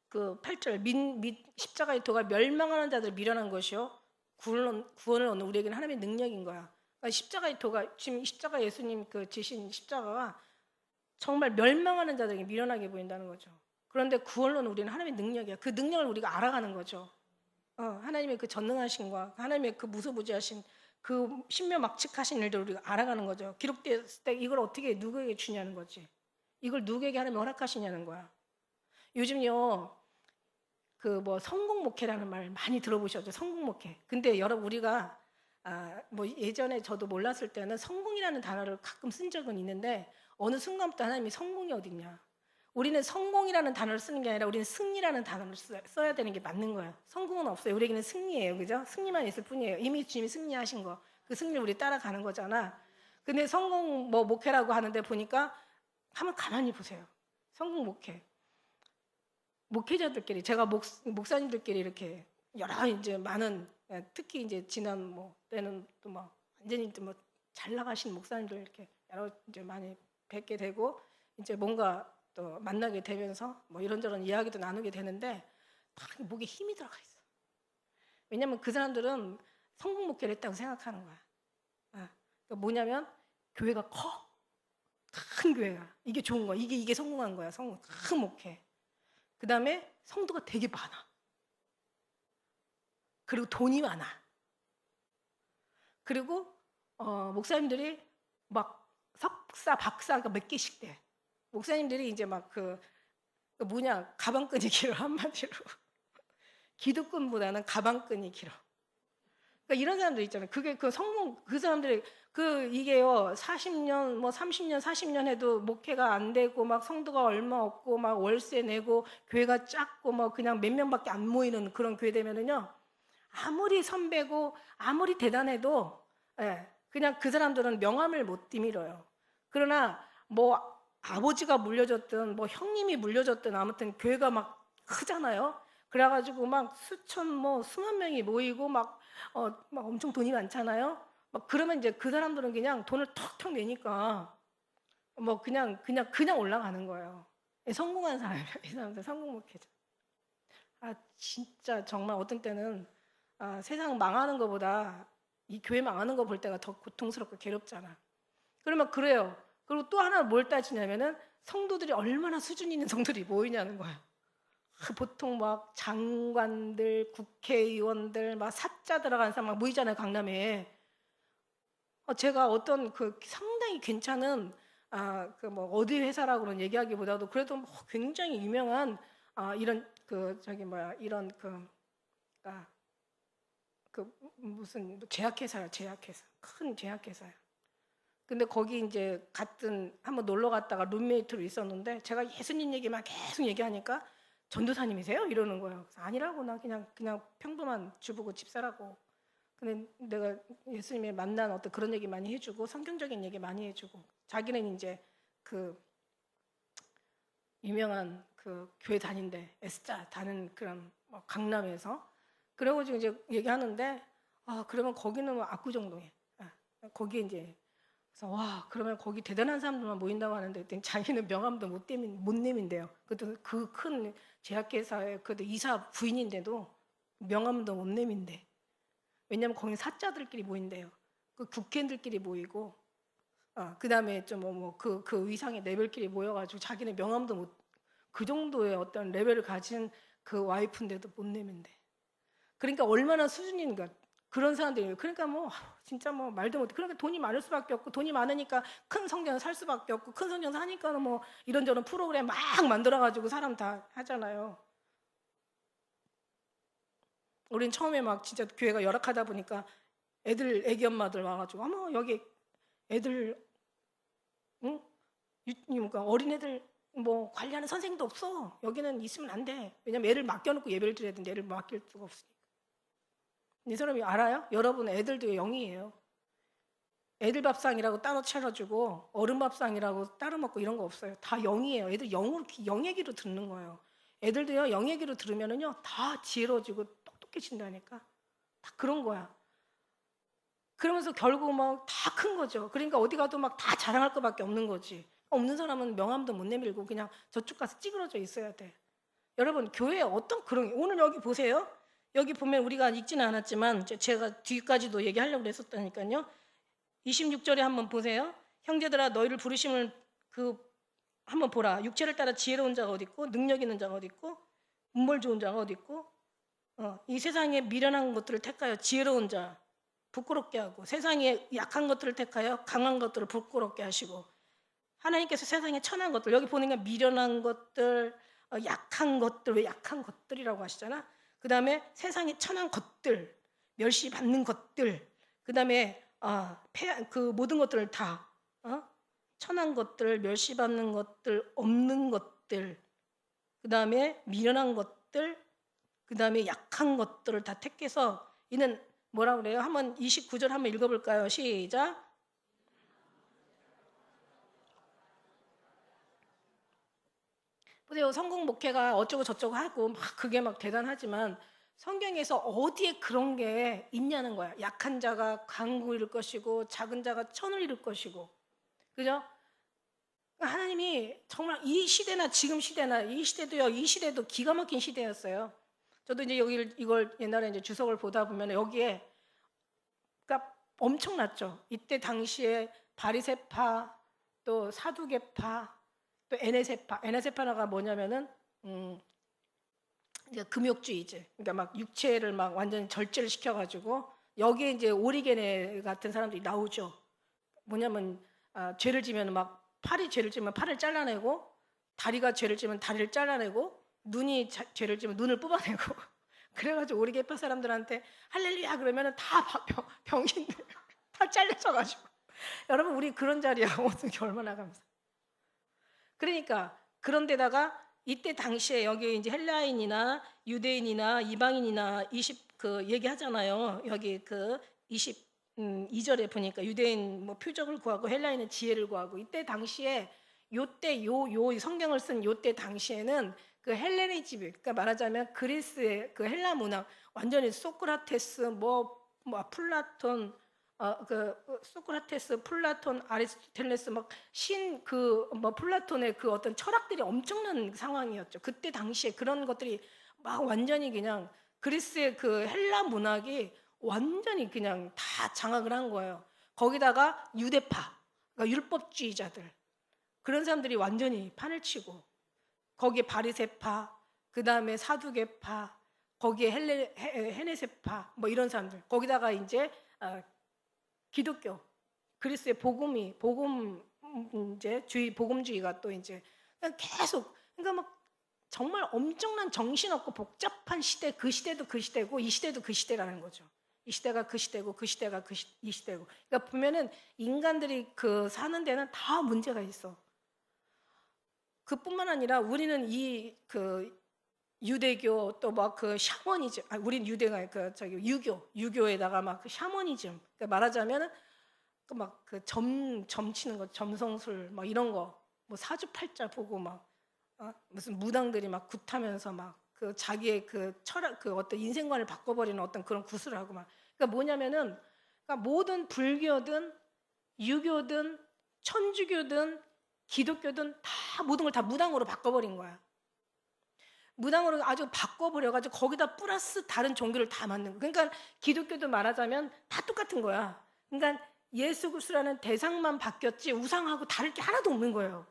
8절 십자가의 도가 멸망하는 자들을 미련한 것이요 구원을 얻는 우리에게는 하나님의 능력인 거야. 그러니까 십자가의 도가 지금 십자가 예수님 그 지신 십자가가 정말 멸망하는 자들에게 미련하게 보인다는 거죠. 그런데 구원론은 우리는 하나님의 능력이야. 그 능력을 우리가 알아가는 거죠. 하나님의 그 전능하심과 하나님의 그 무소부지하신 그 신묘막측하신 일들을 우리가 알아가는 거죠. 기록됐을 때 이걸 어떻게 누구에게 주냐는 거지. 이걸 누구에게 하나님 허락하시냐는 거야. 요즘요 그 뭐 성공 목회라는 말 많이 들어보셨죠? 성공 목회. 근데 여러분 우리가 뭐 예전에 저도 몰랐을 때는 성공이라는 단어를 가끔 쓴 적은 있는데 어느 순간부터 하나님이 성공이 어딨냐? 우리는 성공이라는 단어를 쓰는 게 아니라 우리는 승리라는 단어를 써야 되는 게 맞는 거예요. 성공은 없어요. 우리에게는 승리예요. 그죠? 승리만 있을 뿐이에요. 이미 주님이 승리하신 거. 그 승리를 우리 따라가는 거잖아. 근데 성공 뭐 목회라고 하는데 보니까 한번 가만히 보세요. 성공 목회. 목회자들끼리 제가 목사님들끼리 이렇게 여러 이제 많은 특히 이제 지난 뭐 때는 또 뭐 완전히 뭐 잘 나가신 목사님들 이렇게 여러 이제 많이 뵙게 되고 이제 뭔가 또 만나게 되면서 뭐 이런저런 이야기도 나누게 되는데 딱 목에 힘이 들어가 있어. 왜냐면 그 사람들은 성공 목회를 했다고 생각하는 거야. 그러니까 뭐냐면 교회가 커. 큰 교회가. 이게 좋은 거야. 이게 성공한 거야. 큰 목회. 그 다음에 성도가 되게 많아. 그리고 돈이 많아. 그리고 목사님들이 막 석사, 박사가 몇 개씩 돼. 목사님들이 이제 막 가방끈이 길어 한마디로. 기득권보다는 가방끈이 길어. 그러니까 이런 사람들 있잖아요. 그게 그 성공 그 사람들이 이게요 40년 뭐 30년 40년 해도 목회가 안 되고 막 성도가 얼마 없고 막 월세 내고 교회가 작고 뭐 그냥 몇 명밖에 안 모이는 그런 교회 되면은요 아무리 선배고 아무리 대단해도 그냥 그 사람들은 명함을 못 디밀어요. 그러나 뭐 아버지가 물려줬든 뭐 형님이 물려줬든 아무튼 교회가 막 크잖아요. 그래가지고 막 수만 명이 모이고 막 엄청 돈이 많잖아요. 막 그러면 이제 그 사람들은 그냥 돈을 턱턱 내니까 뭐 그냥 올라가는 거예요. 성공한 사람이에요. 이 사람들 성공 목회자. 진짜 정말 어떤 때는 세상 망하는 것보다 이 교회 망하는 거 볼 때가 더 고통스럽고 괴롭잖아. 그러면 그래요. 그리고 또 하나 뭘 따지냐면은 성도들이 얼마나 수준 있는 성도들이 모이냐는 거야. 보통 막 장관들, 국회의원들, 막 사자 들어간 사람 막 모이잖아요, 강남에. 제가 어떤 상당히 괜찮은 뭐 어디 회사라고는 얘기하기보다도 그래도 뭐 굉장히 유명한 이런 이런 무슨 제약회사야, 제약회사. 큰 제약회사야. 근데 거기 이제 한번 놀러 갔다가 룸메이트로 있었는데 제가 예수님 얘기만 계속 얘기하니까 전도사님이세요? 이러는 거예요. 그래서 아니라고, 나 그냥 평범한 주부고 집사라고. 근데 내가 예수님의 만난 어떤 그런 얘기 많이 해주고 성경적인 얘기 많이 해주고, 자기는 이제 그 유명한 그 교회 다닌대, 에스자 다는 그런 뭐 강남에서. 그래가지고 이제 얘기하는데, 그러면 거기는 뭐 압구정동에, 거기에 이제. 그래서 와, 그러면 거기 대단한 사람들만 모인다고 하는데, 그랬더니 자기는 명함도 못 내민대요. 그래도 그 큰 제약회사의 그래도 이사 부인인데도 명함도 못 내민대. 왜냐면 거기 사자들끼리 모인대요. 그 국회의원들끼리 모이고, 그 다음에 좀 그 위상의 레벨끼리 모여가지고 자기는 명함도 그 정도의 어떤 레벨을 가진 그 와이프인데도 못 내민대. 그러니까 얼마나 수준인가. 그런 사람들이, 그러니까 진짜 말도 못해. 그러니까 돈이 많을 수밖에 없고, 돈이 많으니까 큰 성전을 살 수밖에 없고, 큰 성전 사니까는 이런저런 프로그램 막 만들어가지고 사람 다 하잖아요. 우린 처음에 막 진짜 교회가 열악하다 보니까 애기 엄마들 와가지고, 어머 여기 애들, 응? 그러니까 어린애들 관리하는 선생님도 없어. 여기는 있으면 안 돼. 왜냐면 애를 맡겨놓고 예배를 드려야 되는데 애를 맡길 수가 없으니까. 이 사람이 알아요? 여러분 애들도 영이에요. 애들 밥상이라고 따로 차려주고 어른 밥상이라고 따로 먹고 이런 거 없어요. 다 영이에요. 애들 영 얘기로 듣는 거예요. 애들도요, 영 얘기로 들으면은요 다 지혜로워지고 똑똑해진다니까. 다 그런 거야. 그러면서 결국 다 큰 거죠. 그러니까 어디 가도 다 자랑할 것밖에 없는 거지. 없는 사람은 명함도 못 내밀고 그냥 저쪽 가서 찌그러져 있어야 돼. 여러분, 교회에 어떤 그런, 오늘 여기 보세요. 여기 보면 우리가 읽지는 않았지만 제가 뒤까지도 얘기하려고 했었다니까요. 26절에 한번 보세요. 형제들아, 너희를 부르심을 한번 보라. 육체를 따라 지혜로운 자가 어디 있고 능력 있는 자가 어디 있고 문벌 좋은 자가 어디 있고, 이 세상에 미련한 것들을 택하여 지혜로운 자 부끄럽게 하고, 세상에 약한 것들을 택하여 강한 것들을 부끄럽게 하시고, 하나님께서 세상에 천한 것들, 여기 보니까 미련한 것들, 약한 것들, 왜 약한 것들이라고 하시잖아. 그 다음에 세상에 천한 것들, 멸시받는 것들, 그 다음에 그 모든 것들을 다, 천한 것들, 멸시받는 것들, 없는 것들, 그 다음에 미련한 것들, 그 다음에 약한 것들을 다 택해서, 이는 뭐라 그래요? 한번 29절 한번 읽어볼까요? 시작. 보세요. 성공 목회가 어쩌고 저쩌고 하고 그게 대단하지만 성경에서 어디에 그런 게 있냐는 거야. 약한 자가 강구 이룰 것이고 작은 자가 천을 이룰 것이고, 그죠? 하나님이 정말 이 시대나 지금 시대나 이 시대도요, 이 시대도 기가 막힌 시대였어요. 저도 이제 이걸 옛날에 이제 주석을 보다 보면 여기에, 그러니까 엄청났죠. 이때 당시에 바리새파, 또 사두개파, 또 에네세파가 뭐냐면은 이제 금욕주의제. 그러니까 육체를 완전히 절제를 시켜가지고 여기에 이제 오리게네 같은 사람들이 나오죠. 뭐냐면 죄를 지면 팔이 죄를 지면 팔을 잘라내고, 다리가 죄를 지면 다리를 잘라내고, 눈이 죄를 지면 눈을 뽑아내고. 그래가지고 오리게파 사람들한테 할렐루야 그러면은 다 병인데 다 잘려져가지고. 여러분, 우리 그런 자리야. 어떻게 얼마나 감사. 그러니까 그런데다가 이때 당시에 여기 이제 헬라인이나 유대인이나 이방인이나 얘기하잖아요. 여기 22절에 보니까 유대인 표적을 구하고 헬라인은 지혜를 구하고, 이때 당시에 요때 요 성경을 쓴 요때 당시에는 그 헬레니즘, 그러니까 말하자면 그리스의 그 헬라 문학, 완전히 소크라테스 플라톤, 소크라테스, 플라톤, 아리스토텔레스 플라톤의 그 어떤 철학들이 엄청난 상황이었죠. 그때 당시에 그런 것들이 완전히 그냥 그리스의 그 헬라 문학이 완전히 그냥 다 장악을 한 거예요. 거기다가 유대파, 그러니까 율법주의자들, 그런 사람들이 완전히 판을 치고, 거기에 바리새파, 그 다음에 사두개파, 거기에 헤네세파, 이런 사람들, 거기다가 이제 기독교, 그리스의 복음주의가 또 이제 계속, 그러니까 정말 엄청난 정신없고 복잡한 시대, 그 시대도 그 시대고 이 시대도 그 시대라는 거죠. 이 시대가 그 시대고 그 시대가 이 시대고. 그러니까 보면은 인간들이 그 사는 데는 다 문제가 있어. 그뿐만 아니라 우리는 이 그 유대교 또 막 그 샤머니즘, 우린 유대가 그 저기 유교에다가 막 그 샤머니즘. 그러니까 말하자면은 그 막 그 점 치는 거, 점성술 막 이런 거, 뭐 사주팔자 보고 막 무슨 무당들이 막 굿하면서 막 그 자기의 그 철학, 그 어떤 인생관을 바꿔버리는 어떤 그런 구슬을 하고 막. 그러니까 뭐냐면은, 그러니까 모든 불교든 유교든 천주교든 기독교든 다 모든 걸 다 무당으로 바꿔버린 거야. 무당으로 아주 바꿔버려가지고 거기다 플러스 다른 종교를 다 만든 거야. 그러니까 기독교도 말하자면 다 똑같은 거야. 그러니까 예수 그리스도라는 대상만 바뀌었지 우상하고 다를 게 하나도 없는 거예요.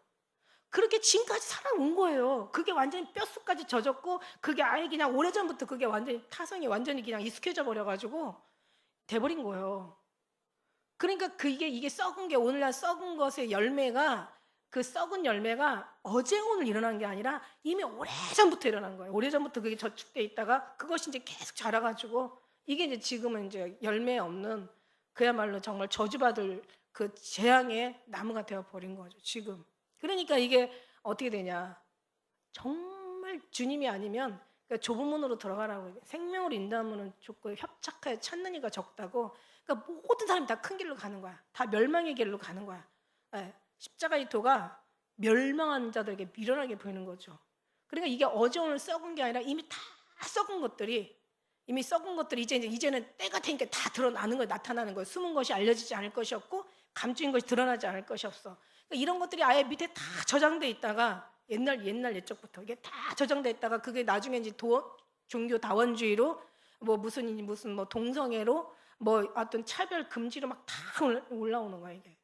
그렇게 지금까지 살아온 거예요. 그게 완전히 뼛속까지 젖었고, 그게 아예 그냥 오래전부터 그게 완전히 타성이 완전히 그냥 익숙해져 버려가지고 돼버린 거예요. 그러니까 이게 썩은 게, 오늘날 썩은 것의 열매가, 그 썩은 열매가 어제 오늘 일어난 게 아니라 이미 오래전부터 일어난 거예요. 오래전부터 그게 저축돼 있다가 그것이 이제 계속 자라가지고 이게 이제 지금은 이제 열매 없는, 그야말로 정말 저주받을 그 재앙의 나무가 되어 버린 거죠, 지금. 그러니까 이게 어떻게 되냐? 정말 주님이 아니면, 그러니까 좁은 문으로 들어가라고. 생명으로 인도하면 좋고 협착하여 찾는 이가 적다고. 그러니까 모든 사람이 다 큰 길로 가는 거야. 다 멸망의 길로 가는 거야. 예, 십자가의 도가 멸망한 자들에게 미련하게 보이는 거죠. 그러니까 이게 어제 오늘 썩은 게 아니라 이미 다 썩은 것들이, 이제는 때가 되니까 다 드러나는 거예요. 나타나는 거예요. 숨은 것이 알려지지 않을 것이 없고 감추인 것이 드러나지 않을 것이 없어. 그러니까 이런 것들이 아예 밑에 다 저장돼 있다가 옛날 옛적부터 이게 다 저장돼 있다가 그게 나중에 이제 종교 다원주의로 뭐 무슨 뭐 동성애로 뭐 어떤 차별 금지로 막 다 올라오는 거야 이게.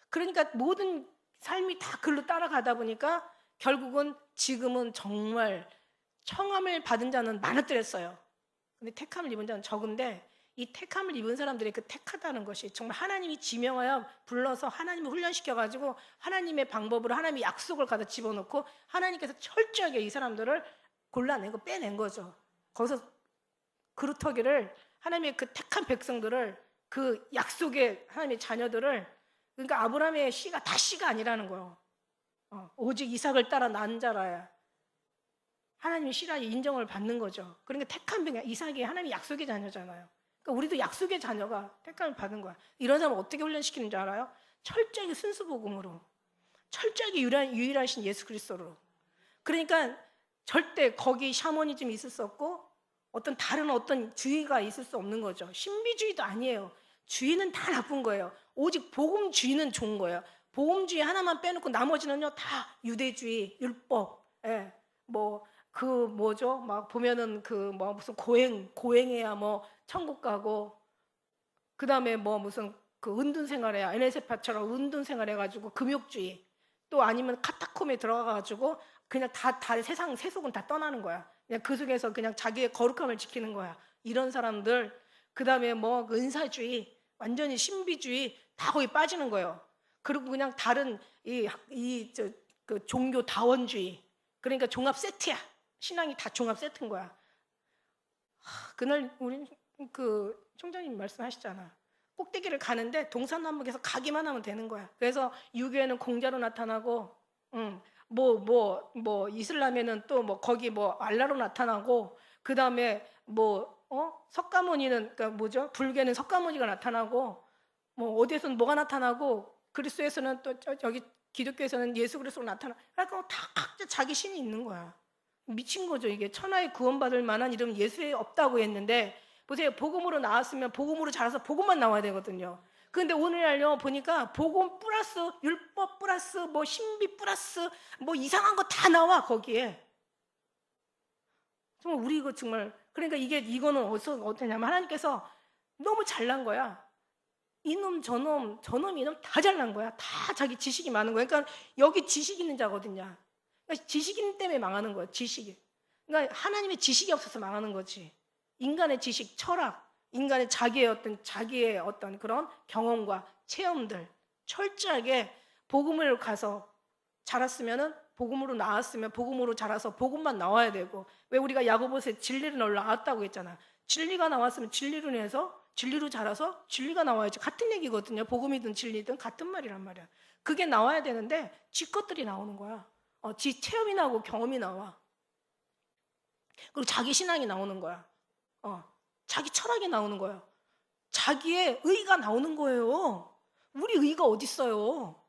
그러니까 모든 삶이 다 글로 따라가다 보니까 결국은 지금은 정말 청함을 받은 자는 많았더랬어요. 근데 택함을 입은 자는 적은데, 이 택함을 입은 사람들이 그 택하다는 것이 정말 하나님이 지명하여 불러서 하나님을 훈련시켜가지고 하나님의 방법으로 하나님의 약속을 가다 집어넣고 하나님께서 철저하게 이 사람들을 골라내고 빼낸 거죠. 거기서 그루터기를, 하나님의 그 택한 백성들을, 그 약속의 하나님의 자녀들을, 그러니까 아브라함의 씨가 다 씨가 아니라는 거예요. 오직 이삭을 따라 난 자라야 하나님의 씨라 인정을 받는 거죠. 그러니까 택한 백성, 이삭이 하나님의 약속의 자녀잖아요. 그러니까 우리도 약속의 자녀가 택함을 받은 거야. 이런 사람을 어떻게 훈련시키는 줄 알아요? 철저하게 순수복음으로, 철저하게 유일하신 예수 그리스도로. 그러니까 절대 거기 샤머니즘이 있을 수 없고 어떤 다른 어떤 주의가 있을 수 없는 거죠. 신비주의도 아니에요. 주의는 다 나쁜 거예요. 오직 복음주의는 좋은 거예요. 복음주의 하나만 빼놓고 나머지는요 다 유대주의, 율법, 뭐 그 뭐죠? 막 보면은 그 뭐 무슨 고행해야 뭐 천국 가고, 그 다음에 뭐 무슨 그 은둔 생활해야, NSF처럼 은둔 생활해가지고 금욕주의, 또 아니면 카타콤에 들어가가지고 그냥 다 세상 세속은 다 떠나는 거야. 그냥 그 속에서 그냥 자기의 거룩함을 지키는 거야. 이런 사람들, 그 다음에 뭐 은사주의, 완전히 신비주의 다 거기 빠지는 거예요. 그리고 그냥 다른 그 종교 다원주의, 그러니까 종합 세트야. 신앙이 다 종합 세트인 거야. 그날 우리 그 총장님 말씀하시잖아. 꼭대기를 가는데 동서남북에서 가기만 하면 되는 거야. 그래서 유교에는 공자로 나타나고, 뭐 이슬람에는 또 뭐 거기 뭐 알라로 나타나고, 그 다음에 석가모니는, 그러니까 뭐죠? 불교에는 석가모니가 나타나고, 뭐 어디에서는 뭐가 나타나고, 그리스도에서는 또 여기 기독교에서는 예수 그리스도로 나타나. 그러니까 다 각자 자기 신이 있는 거야. 미친 거죠. 이게 천하에 구원받을 만한 이름 예수에 없다고 했는데, 보세요. 복음으로 나왔으면 복음으로 자라서 복음만 나와야 되거든요. 그런데 오늘날요 보니까 복음 플러스 율법 플러스 뭐 신비 플러스 뭐 이상한 거 다 나와 거기에. 정말 우리 이거 정말, 그러니까 이거는 어떠냐면 하나님께서 너무 잘난 거야. 이놈 저놈 이놈 다 잘난 거야. 다 자기 지식이 많은 거야. 그러니까 여기 지식 있는 자거든요. 그러니까 지식 있는 때문에 망하는 거야. 지식이. 그러니까 하나님의 지식이 없어서 망하는 거지. 인간의 지식, 철학, 인간의 자기의 어떤 그런 경험과 체험들 철저하게 복음을 가서 자랐으면은 복음으로 나왔으면 복음으로 자라서 복음만 나와야 되고, 왜 우리가 야고보서에 진리를 널 낳았다고 했잖아. 진리가 나왔으면 진리로 인해서 진리로 자라서 진리가 나와야지. 같은 얘기거든요. 복음이든 진리든 같은 말이란 말이야. 그게 나와야 되는데 지 것들이 나오는 거야. 지 체험이 나오고 경험이 나와. 그리고 자기 신앙이 나오는 거야. 자기 철학이 나오는 거야. 자기의 의가 나오는 거예요. 우리 의가 어딨어요?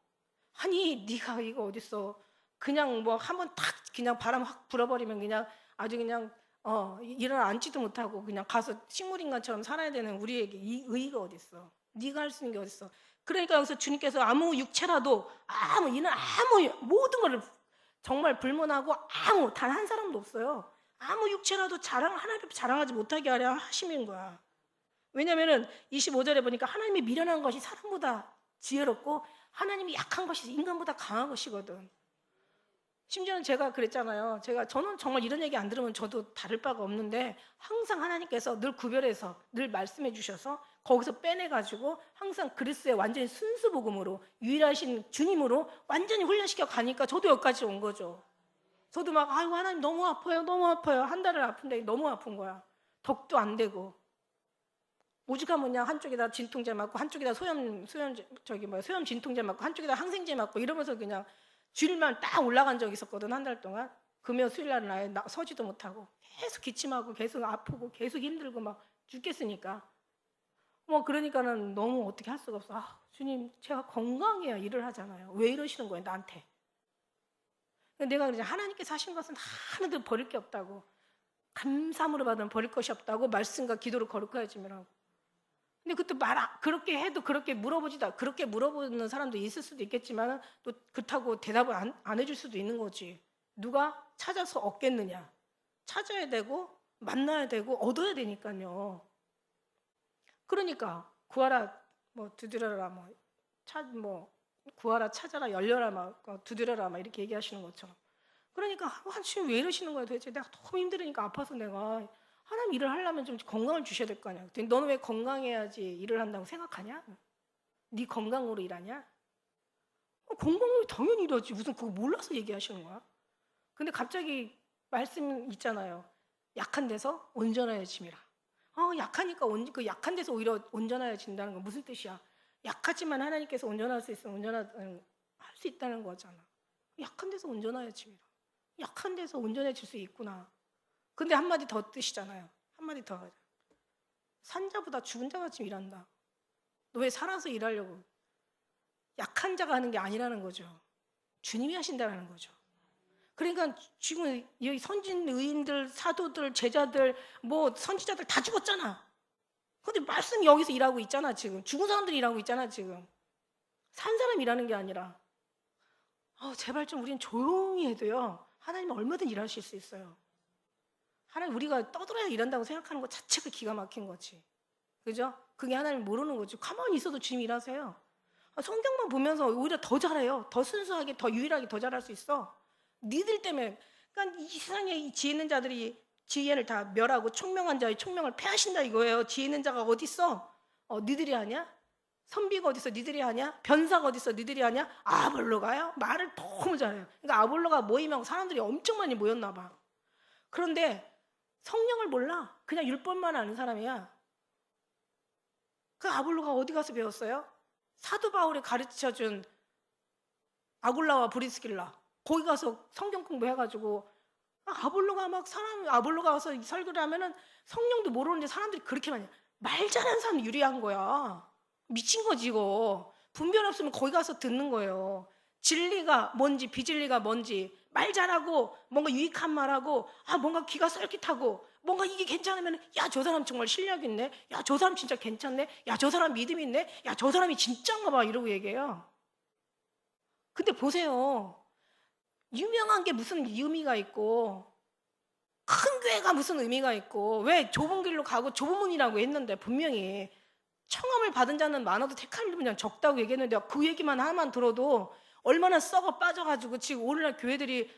아니 네가 의가 어딨어? 그냥 뭐 한번 탁 그냥 바람 확 불어버리면 그냥 아주 그냥 일어나지도 못하고 그냥 가서 식물인간처럼 살아야 되는 우리에게 이 의가 어딨어? 네가 할 수 있는 게 어딨어? 그러니까 여기서 주님께서 아무 육체라도 이는 모든 것을 정말 불문하고 단 한 사람도 없어요. 아무 육체라도 하나님 앞에 자랑하지 못하게 하려 하심인 거야. 왜냐면은 25절에 보니까 하나님이 미련한 것이 사람보다 지혜롭고 하나님이 약한 것이 인간보다 강한 것이거든. 심지어는 제가 그랬잖아요. 저는 정말 이런 얘기 안 들으면 저도 다를 바가 없는데 항상 하나님께서 늘 구별해서 늘 말씀해 주셔서 거기서 빼내가지고 항상 그리스도의 완전히 순수 복음으로 유일하신 주님으로 완전히 훈련시켜 가니까 저도 여기까지 온 거죠. 저도 막 아이고 하나님 너무 아파요, 너무 아파요. 한 달을 아픈데 너무 아픈 거야. 덕도 안 되고 오죽하면 그냥 한쪽에다 진통제 맞고 한쪽에다 소염 진통제 맞고 한쪽에다 항생제 맞고 이러면서 그냥 주일만 딱 올라간 적이 있었거든. 한 달 동안 금요 수요일 날은 아예 서지도 못하고 계속 기침하고 계속 아프고 계속 힘들고 막 죽겠으니까 그러니까는 너무 어떻게 할 수가 없어. 주님 제가 건강해야 일을 하잖아요. 왜 이러시는 거예요 나한테? 내가 그러지 하나님께서 하신 것은 하나도 버릴 게 없다고, 감사함으로 받으면 버릴 것이 없다고 말씀과 기도로 거룩하여지면. 근데 그것도 그렇게 해도 그렇게 물어보는 사람도 있을 수도 있겠지만 또 그렇다고 대답을 안 해줄 수도 있는 거지. 누가 찾아서 얻겠느냐? 찾아야 되고 만나야 되고 얻어야 되니까요. 그러니까 구하라 두드려라 구하라 찾아라 열려라 두드려라 이렇게 얘기하시는 것처럼. 그러니까 지금 왜 이러시는 거야 도대체? 내가 너무 힘들으니까 아파서 내가 하나님 일을 하려면 좀 건강을 주셔야 될 거 아니야. 너는 왜 건강해야지 일을 한다고 생각하냐? 네 건강으로 일하냐? 건강으로 당연히 일하지. 무슨 그거 몰라서 얘기하시는 거야? 근데 갑자기 말씀 있잖아요. 약한 데서 온전하여짐이라. 약하니까 그 약한 데서 오히려 온전하여진다는 건 무슨 뜻이야? 약하지만 하나님께서 온전할 수 있으면 할 수 있다는 거잖아. 약한 데서 온전하여짐이라. 약한 데서 온전해질 수 있구나. 근데 한마디 더 뜻이잖아요. 한마디 더. 산자보다 죽은 자가 지금 일한다. 너 왜 살아서 일하려고? 약한 자가 하는 게 아니라는 거죠. 주님이 하신다는 거죠. 그러니까 지금 여기 선진 의인들, 사도들, 제자들, 선지자들 다 죽었잖아. 근데 말씀이 여기서 일하고 있잖아 지금. 죽은 사람들이 일하고 있잖아 지금. 산 사람 일하는 게 아니라. 제발 좀 우리는 조용히 해도요. 하나님은 얼마든 일하실 수 있어요. 하나님 우리가 떠들어야 일한다고 생각하는 것 자체가 기가 막힌 거지. 그죠? 그게 하나님 모르는 거지. 가만히 있어도 주님 일하세요. 성경만 보면서 오히려 더 잘해요. 더 순수하게, 더 유일하게 더 잘할 수 있어. 니들 때문에. 그러니까 이 세상에 이 지혜 있는 자들이 지혜를 다 멸하고 총명한 자의 총명을 패하신다 이거예요. 지혜 있는 자가 어디 있어? 니들이 하냐? 선비가 어디 있어? 니들이 하냐? 변사가 어디 있어? 니들이 하냐? 아볼로가요? 말을 너무 잘해요. 그러니까 아볼로가 모이면 사람들이 엄청 많이 모였나 봐. 그런데 성령을 몰라. 그냥 율법만 아는 사람이야. 그 아볼로가 어디 가서 배웠어요? 사도 바울이 가르쳐준 아굴라와 브리스길라. 거기 가서 성경 공부해가지고 아볼로가 와서 설교를 하면은 성령도 모르는데 사람들이 그렇게 많이 말 잘하는 사람이 유리한 거야. 미친 거지 이거. 분별 없으면 거기 가서 듣는 거예요. 진리가 뭔지 비진리가 뭔지 말 잘하고 뭔가 유익한 말하고 뭔가 귀가 쏠깃하고 뭔가 이게 괜찮으면 야 저 사람 정말 실력 있네. 야 저 사람 진짜 괜찮네. 야 저 사람 믿음 있네. 야 저 사람이 진짜인가 봐 이러고 얘기해요. 근데 보세요. 유명한 게 무슨 의미가 있고 큰 교회가 무슨 의미가 있고 왜 좁은 길로 가고 좁은 문이라고 했는데 분명히 청함을 받은 자는 많아도 택할 분은 적다고 얘기했는데 그 얘기만 하나만 들어도 얼마나 썩어 빠져가지고 지금 오늘날 교회들이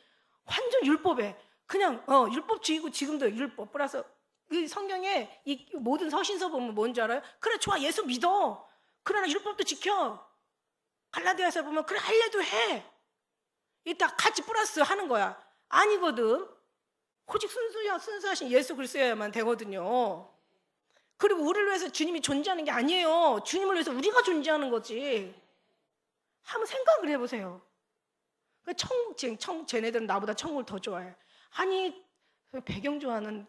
완전 율법에 그냥 율법주의고 지금도 율법 플러스 이 성경에 이 모든 서신서 보면 뭔지 알아요? 그래 좋아 예수 믿어. 그러나 율법도 지켜. 갈라디아서 보면 그래 할래도 해. 이따 같이 플러스 하는 거야. 아니거든. 오직 순수하신 예수 그리스도여야만 되거든요. 그리고 우리를 위해서 주님이 존재하는 게 아니에요. 주님을 위해서 우리가 존재하는 거지. 한번 생각을 해보세요. 쟤네들은 나보다 천국을 더 좋아해. 아니, 배경 좋아하는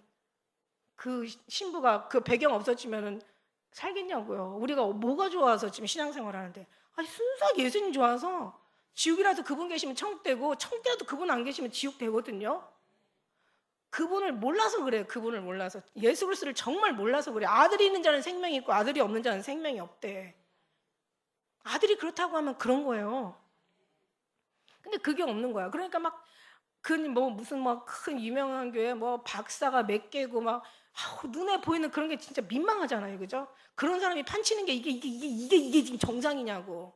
그 신부가 그 배경 없어지면은 살겠냐고요. 우리가 뭐가 좋아서 지금 신앙생활 하는데. 아니, 순수하게 예수님 좋아서 지옥이라도 그분 계시면 천국 되고, 천국이라도 그분 안 계시면 지옥 되거든요. 그분을 몰라서 그래요. 그분을 몰라서. 예수 그리스도를 정말 몰라서 그래. 아들이 있는 자는 생명이 있고 아들이 없는 자는 생명이 없대. 아들이 그렇다고 하면 그런 거예요. 근데 그게 없는 거야. 그러니까 막 무슨 막 큰 유명한 교회 박사가 몇 개고 막 눈에 보이는 그런 게 진짜 민망하잖아요, 그죠? 그런 사람이 판치는 게 이게 지금 정상이냐고.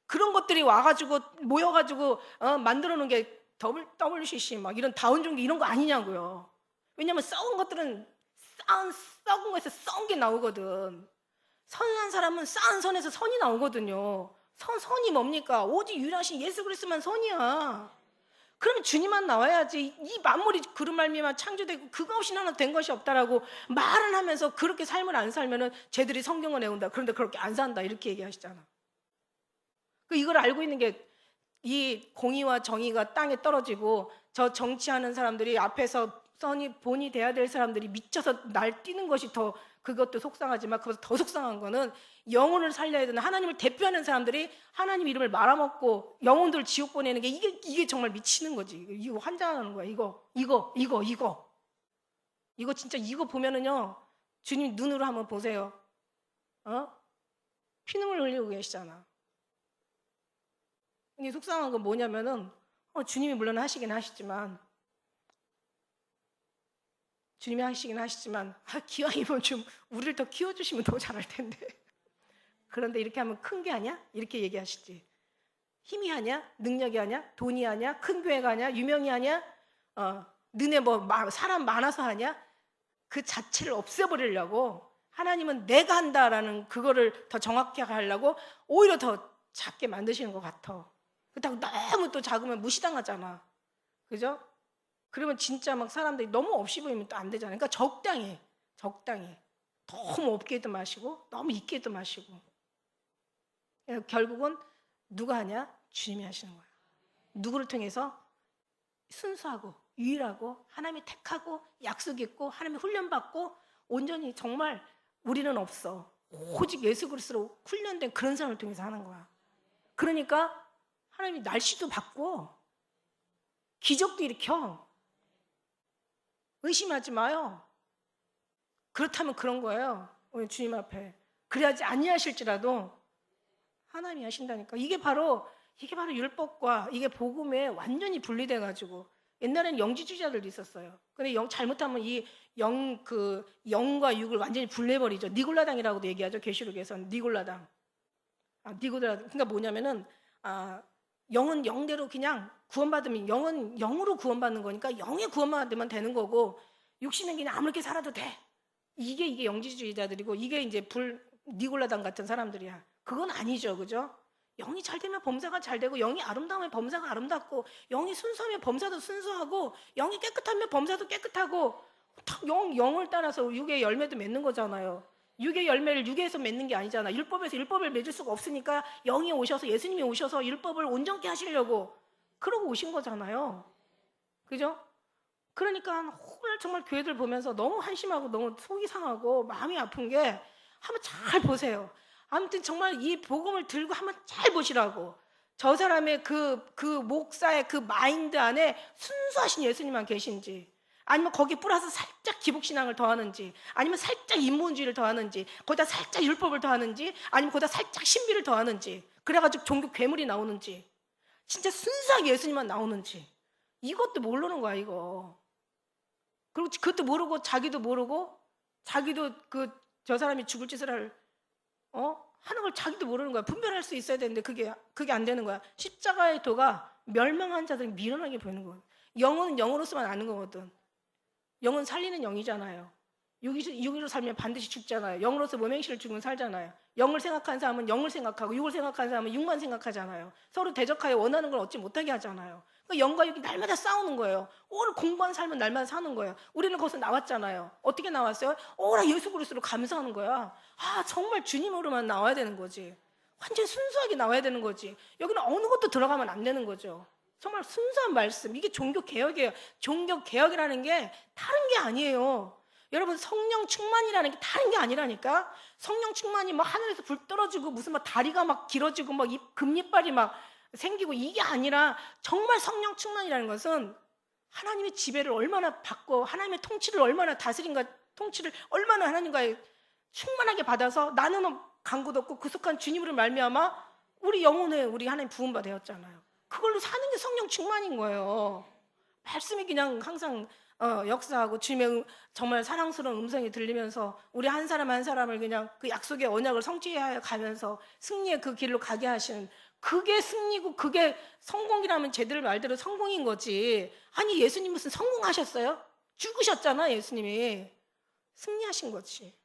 그런 것들이 와가지고 모여가지고 만들어 놓은 게 WCC 막 이런 다운종교 이런 거 아니냐고요. 왜냐면 썩은 것들은 썩은 거에서 썩은 게 나오거든. 선한 사람은 쌓은 선에서 선이 나오거든요. 선이 뭡니까? 오직 유일하신 예수 그리스도만 선이야. 그러면 주님만 나와야지. 이 만물이 그런 말미암아 창조되고 그거 없이 하나 된 것이 없다라고 말은 하면서 그렇게 삶을 안 살면은 쟤들이 성경을 외운다. 그런데 그렇게 안 산다. 이렇게 얘기하시잖아. 이걸 알고 있는 게 이 공의와 정의가 땅에 떨어지고 저 정치하는 사람들이 앞에서 본이 돼야 될 사람들이 미쳐서 날뛰는 것이 더 그것도 속상하지만 그것보다 더 속상한 거는 영혼을 살려야 되는 하나님을 대표하는 사람들이 하나님 이름을 말아먹고 영혼들 지옥 보내는 게 이게 정말 미치는 거지. 이거 환장하는 거야. 이거 진짜 이거 보면은요 주님 눈으로 한번 보세요. 피눈물 흘리고 계시잖아. 이게 속상한 건 뭐냐면은 주님이 물론 하시긴 하시지만 기왕이면 좀 우리를 더 키워주시면 더 잘할 텐데. 그런데 이렇게 하면 큰 게 아니야? 이렇게 얘기하시지. 힘이 하냐? 능력이 하냐? 돈이 하냐? 큰 교회가 하냐? 유명이 하냐? 너네 사람 많아서 하냐? 그 자체를 없애버리려고 하나님은 내가 한다라는 그거를 더 정확하게 하려고 오히려 더 작게 만드시는 것 같아. 그렇다고 너무 또 작으면 무시당하잖아. 그죠? 그러면 진짜 막 사람들이 너무 없이 보이면 또 안 되잖아요. 그러니까 적당히 너무 없게도 마시고 너무 있게도 마시고. 결국은 누가 하냐? 주님이 하시는 거야. 누구를 통해서? 순수하고 유일하고 하나님이 택하고 약속 있고 하나님이 훈련받고 온전히 정말 우리는 없어. 오직 예수 그리스도로 훈련된 그런 사람을 통해서 하는 거야. 그러니까 하나님이 날씨도 바꿔. 기적도 일으켜. 의심하지 마요. 그렇다면 그런 거예요. 오늘 주님 앞에. 그래야지 아니하실지라도 하나님이 하신다니까. 이게 바로 율법과 이게 복음에 완전히 분리돼 가지고 옛날에는 영지주의자들도 있었어요. 근데 잘못하면 이 영과 육을 완전히 분리해버리죠. 니골라당이라고도 얘기하죠. 계시록에서는 니골라당. 그러니까 뭐냐면은 영은 영대로 그냥 구원받으면 영은 영으로 구원받는 거니까 영에 구원받으면 되는 거고 육신은 그냥 아무렇게 살아도 돼. 이게 영지주의자들이고 이게 이제 니골라당 같은 사람들이야. 그건 아니죠, 그죠? 영이 잘 되면 범사가 잘 되고 영이 아름다우면 범사가 아름답고 영이 순수하면 범사도 순수하고 영이 깨끗하면 범사도 깨끗하고 영을 따라서 육의 열매도 맺는 거잖아요. 육의 열매를 육에서 맺는 게 아니잖아. 율법에서 율법을 맺을 수가 없으니까 영이 오셔서 예수님이 오셔서 율법을 온전케 하시려고 그러고 오신 거잖아요. 그죠? 그러니까 정말 교회들 보면서 너무 한심하고 너무 속이 상하고 마음이 아픈 게 한번 잘 보세요. 아무튼 정말 이 복음을 들고 한번 잘 보시라고. 저 사람의 그 목사의 그 마인드 안에 순수하신 예수님만 계신지 아니면 거기 플러스 살짝 기복신앙을 더하는지 아니면 살짝 인본주의를 더하는지 거기다 살짝 율법을 더하는지 아니면 거기다 살짝 신비를 더하는지 그래가지고 종교 괴물이 나오는지 진짜 순수하게 예수님만 나오는지 이것도 모르는 거야 이거. 그리고 그것도 모르고 자기도 모르고 자기도 저 사람이 죽을 짓을 하는 걸 자기도 모르는 거야. 분별할 수 있어야 되는데 그게 안 되는 거야. 십자가의 도가 멸망한 자들이 미련하게 보이는 거야. 영은 영으로서만 아는 거거든. 영은 살리는 영이잖아요. 육으로 살면 반드시 죽잖아요. 영으로서 몸행실을 죽으면 살잖아요. 영을 생각하는 사람은 영을 생각하고 육을 생각하는 사람은 육만 생각하잖아요. 서로 대적하여 원하는 걸 얻지 못하게 하잖아요. 그러니까 영과 육이 날마다 싸우는 거예요. 오늘 공부하는 삶은 날마다 사는 거예요. 우리는 거기서 나왔잖아요. 어떻게 나왔어요? 오라 예수 그리스도로 감사하는 거야. 아 정말 주님으로만 나와야 되는 거지. 완전 순수하게 나와야 되는 거지. 여기는 어느 것도 들어가면 안 되는 거죠. 정말 순수한 말씀. 이게 종교개혁이에요. 종교개혁이라는 게 다른 게 아니에요. 여러분 성령 충만이라는 게 다른 게 아니라니까. 성령 충만이 막 하늘에서 불 떨어지고 무슨 막 다리가 막 길어지고 막 금이빨이 막 생기고 이게 아니라 정말 성령 충만이라는 것은 하나님의 지배를 얼마나 받고 하나님의 통치를 얼마나 다스린가, 통치를 얼마나 하나님과의 충만하게 받아서 나는 간구도 없고 구속한 주님으로 말미암아 우리 영혼에 우리 하나님 부음바 되었잖아요. 그걸로 사는 게 성령 충만인 거예요. 말씀이 그냥 항상 역사하고 주님의 정말 사랑스러운 음성이 들리면서 우리 한 사람 한 사람을 그냥 그 약속의 언약을 성취해 가면서 승리의 그 길로 가게 하시는, 그게 승리고 그게 성공이라면 제대로 말대로 성공인 거지. 아니 예수님 무슨 성공하셨어요? 죽으셨잖아. 예수님이 승리하신 거지.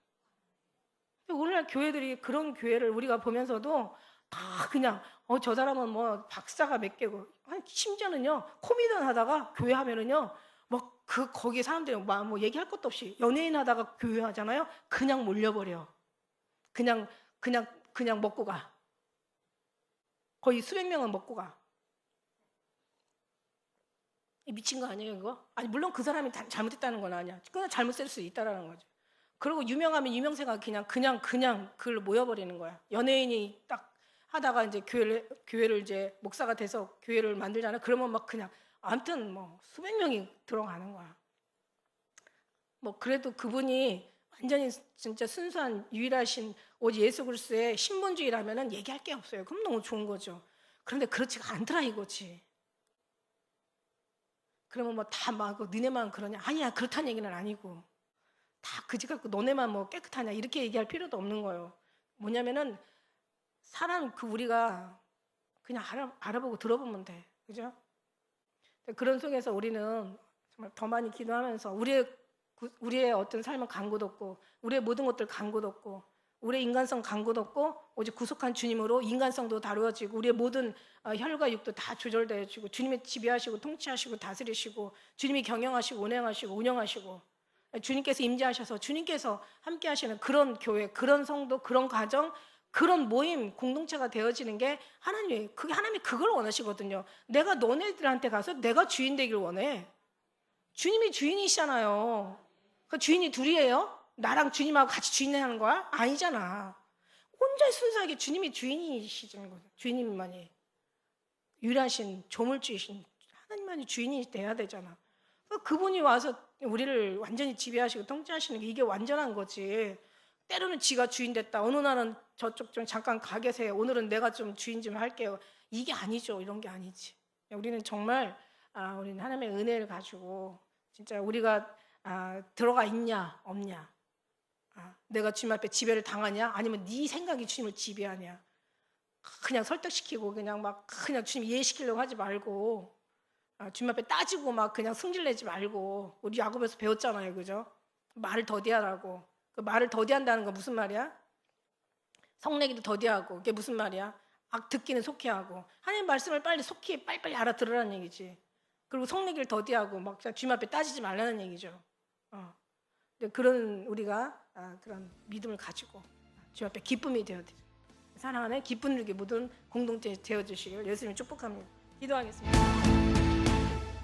오늘날 교회들이 그런 교회를 우리가 보면서도 다 그냥 저 사람은 뭐 박사가 몇 개고, 아니 심지어는요 코미디언 하다가 교회 하면은요 뭐 거기 사람들이 뭐 얘기할 것도 없이 연예인 하다가 교회 하잖아요. 그냥 몰려버려. 그냥 먹고 가. 거의 수백 명은 먹고 가. 미친 거 아니에요 이거? 아니 물론 그 사람이 잘못했다는 건 아니야. 그냥 잘못 쓸 수 있다라는 거죠. 그리고 유명하면 유명세가 그냥 그걸 모여버리는 거야. 연예인이 딱 하다가 이제 교회를 이제 목사가 돼서 교회를 만들잖아요. 그러면 막 그냥 아무튼 뭐 수백 명이 들어가는 거야. 뭐 그래도 그분이 완전히 진짜 순수한 유일하신 오직 예수 그리스도의 신본주의라면은 얘기할 게 없어요. 그럼 너무 좋은 거죠. 그런데 그렇지가 않더라 이거지. 그러면 뭐 다 막 너네만 그러냐? 아니야, 그렇다는 얘기는 아니고. 다 그지 갖고 너네만 뭐 깨끗하냐 이렇게 얘기할 필요도 없는 거예요. 뭐냐면은 사람 우리가 그냥 알아보고 들어보면 돼. 그죠? 그런 속에서 우리는 정말 더 많이 기도하면서 우리의 어떤 삶은 간고도 없고 우리의 모든 것들 간고도 없고 우리의 인간성 간고도 없고 오직 구속한 주님으로 인간성도 다루어지고 우리의 모든 혈과 육도 다 조절되어지고 주님이 지배하시고 통치하시고 다스리시고 주님이 경영하시고 운행하시고 운영하시고 주님께서 임재하셔서 주님께서 함께 하시는 그런 교회, 그런 성도, 그런 가정, 그런 모임, 공동체가 되어지는 게 하나님이 그걸 원하시거든요. 내가 너네들한테 가서 내가 주인 되길 원해. 주님이 주인이시잖아요. 그 주인이 둘이에요? 나랑 주님하고 같이 주인하는 거야? 아니잖아. 혼자 순수하게 주님이 주인이시는 거죠. 주님만이 유일하신 조물주이신 하나님만이 주인이 돼야 되잖아. 그분이 와서 우리를 완전히 지배하시고 통치하시는 게 이게 완전한 거지. 때로는 지가 주인 됐다. 어느 날은 저쪽 좀 잠깐 가 계세요. 오늘은 내가 좀 주인 좀 할게요. 이게 아니죠. 이런 게 아니지. 우리는 정말 우리는 하나님의 은혜를 가지고 진짜 우리가 들어가 있냐 없냐, 내가 주님 앞에 지배를 당하냐 아니면 네 생각이 주님을 지배하냐, 그냥 설득시키고 그냥 주님 이해시키려고 하지 말고 주님 앞에 따지고 막 그냥 승질내지 말고. 우리 야고보에서 배웠잖아요. 그죠? 말을 더디하라고. 그 말을 더디한다는 건 무슨 말이야? 성내기도 더디하고. 그게 무슨 말이야? 듣기는 속히 하고. 하나님 말씀을 빨리 알아들으라는 얘기지. 그리고 성내기를 더디하고 막 주님 앞에 따지지 말라는 얘기죠. 그런 우리가 그런 믿음을 가지고 주님 앞에 기쁨이 되어지죠. 사랑하는 기쁨 누게 모든 공동체 되어주시길 예수님이 축복합니다. 기도하겠습니다.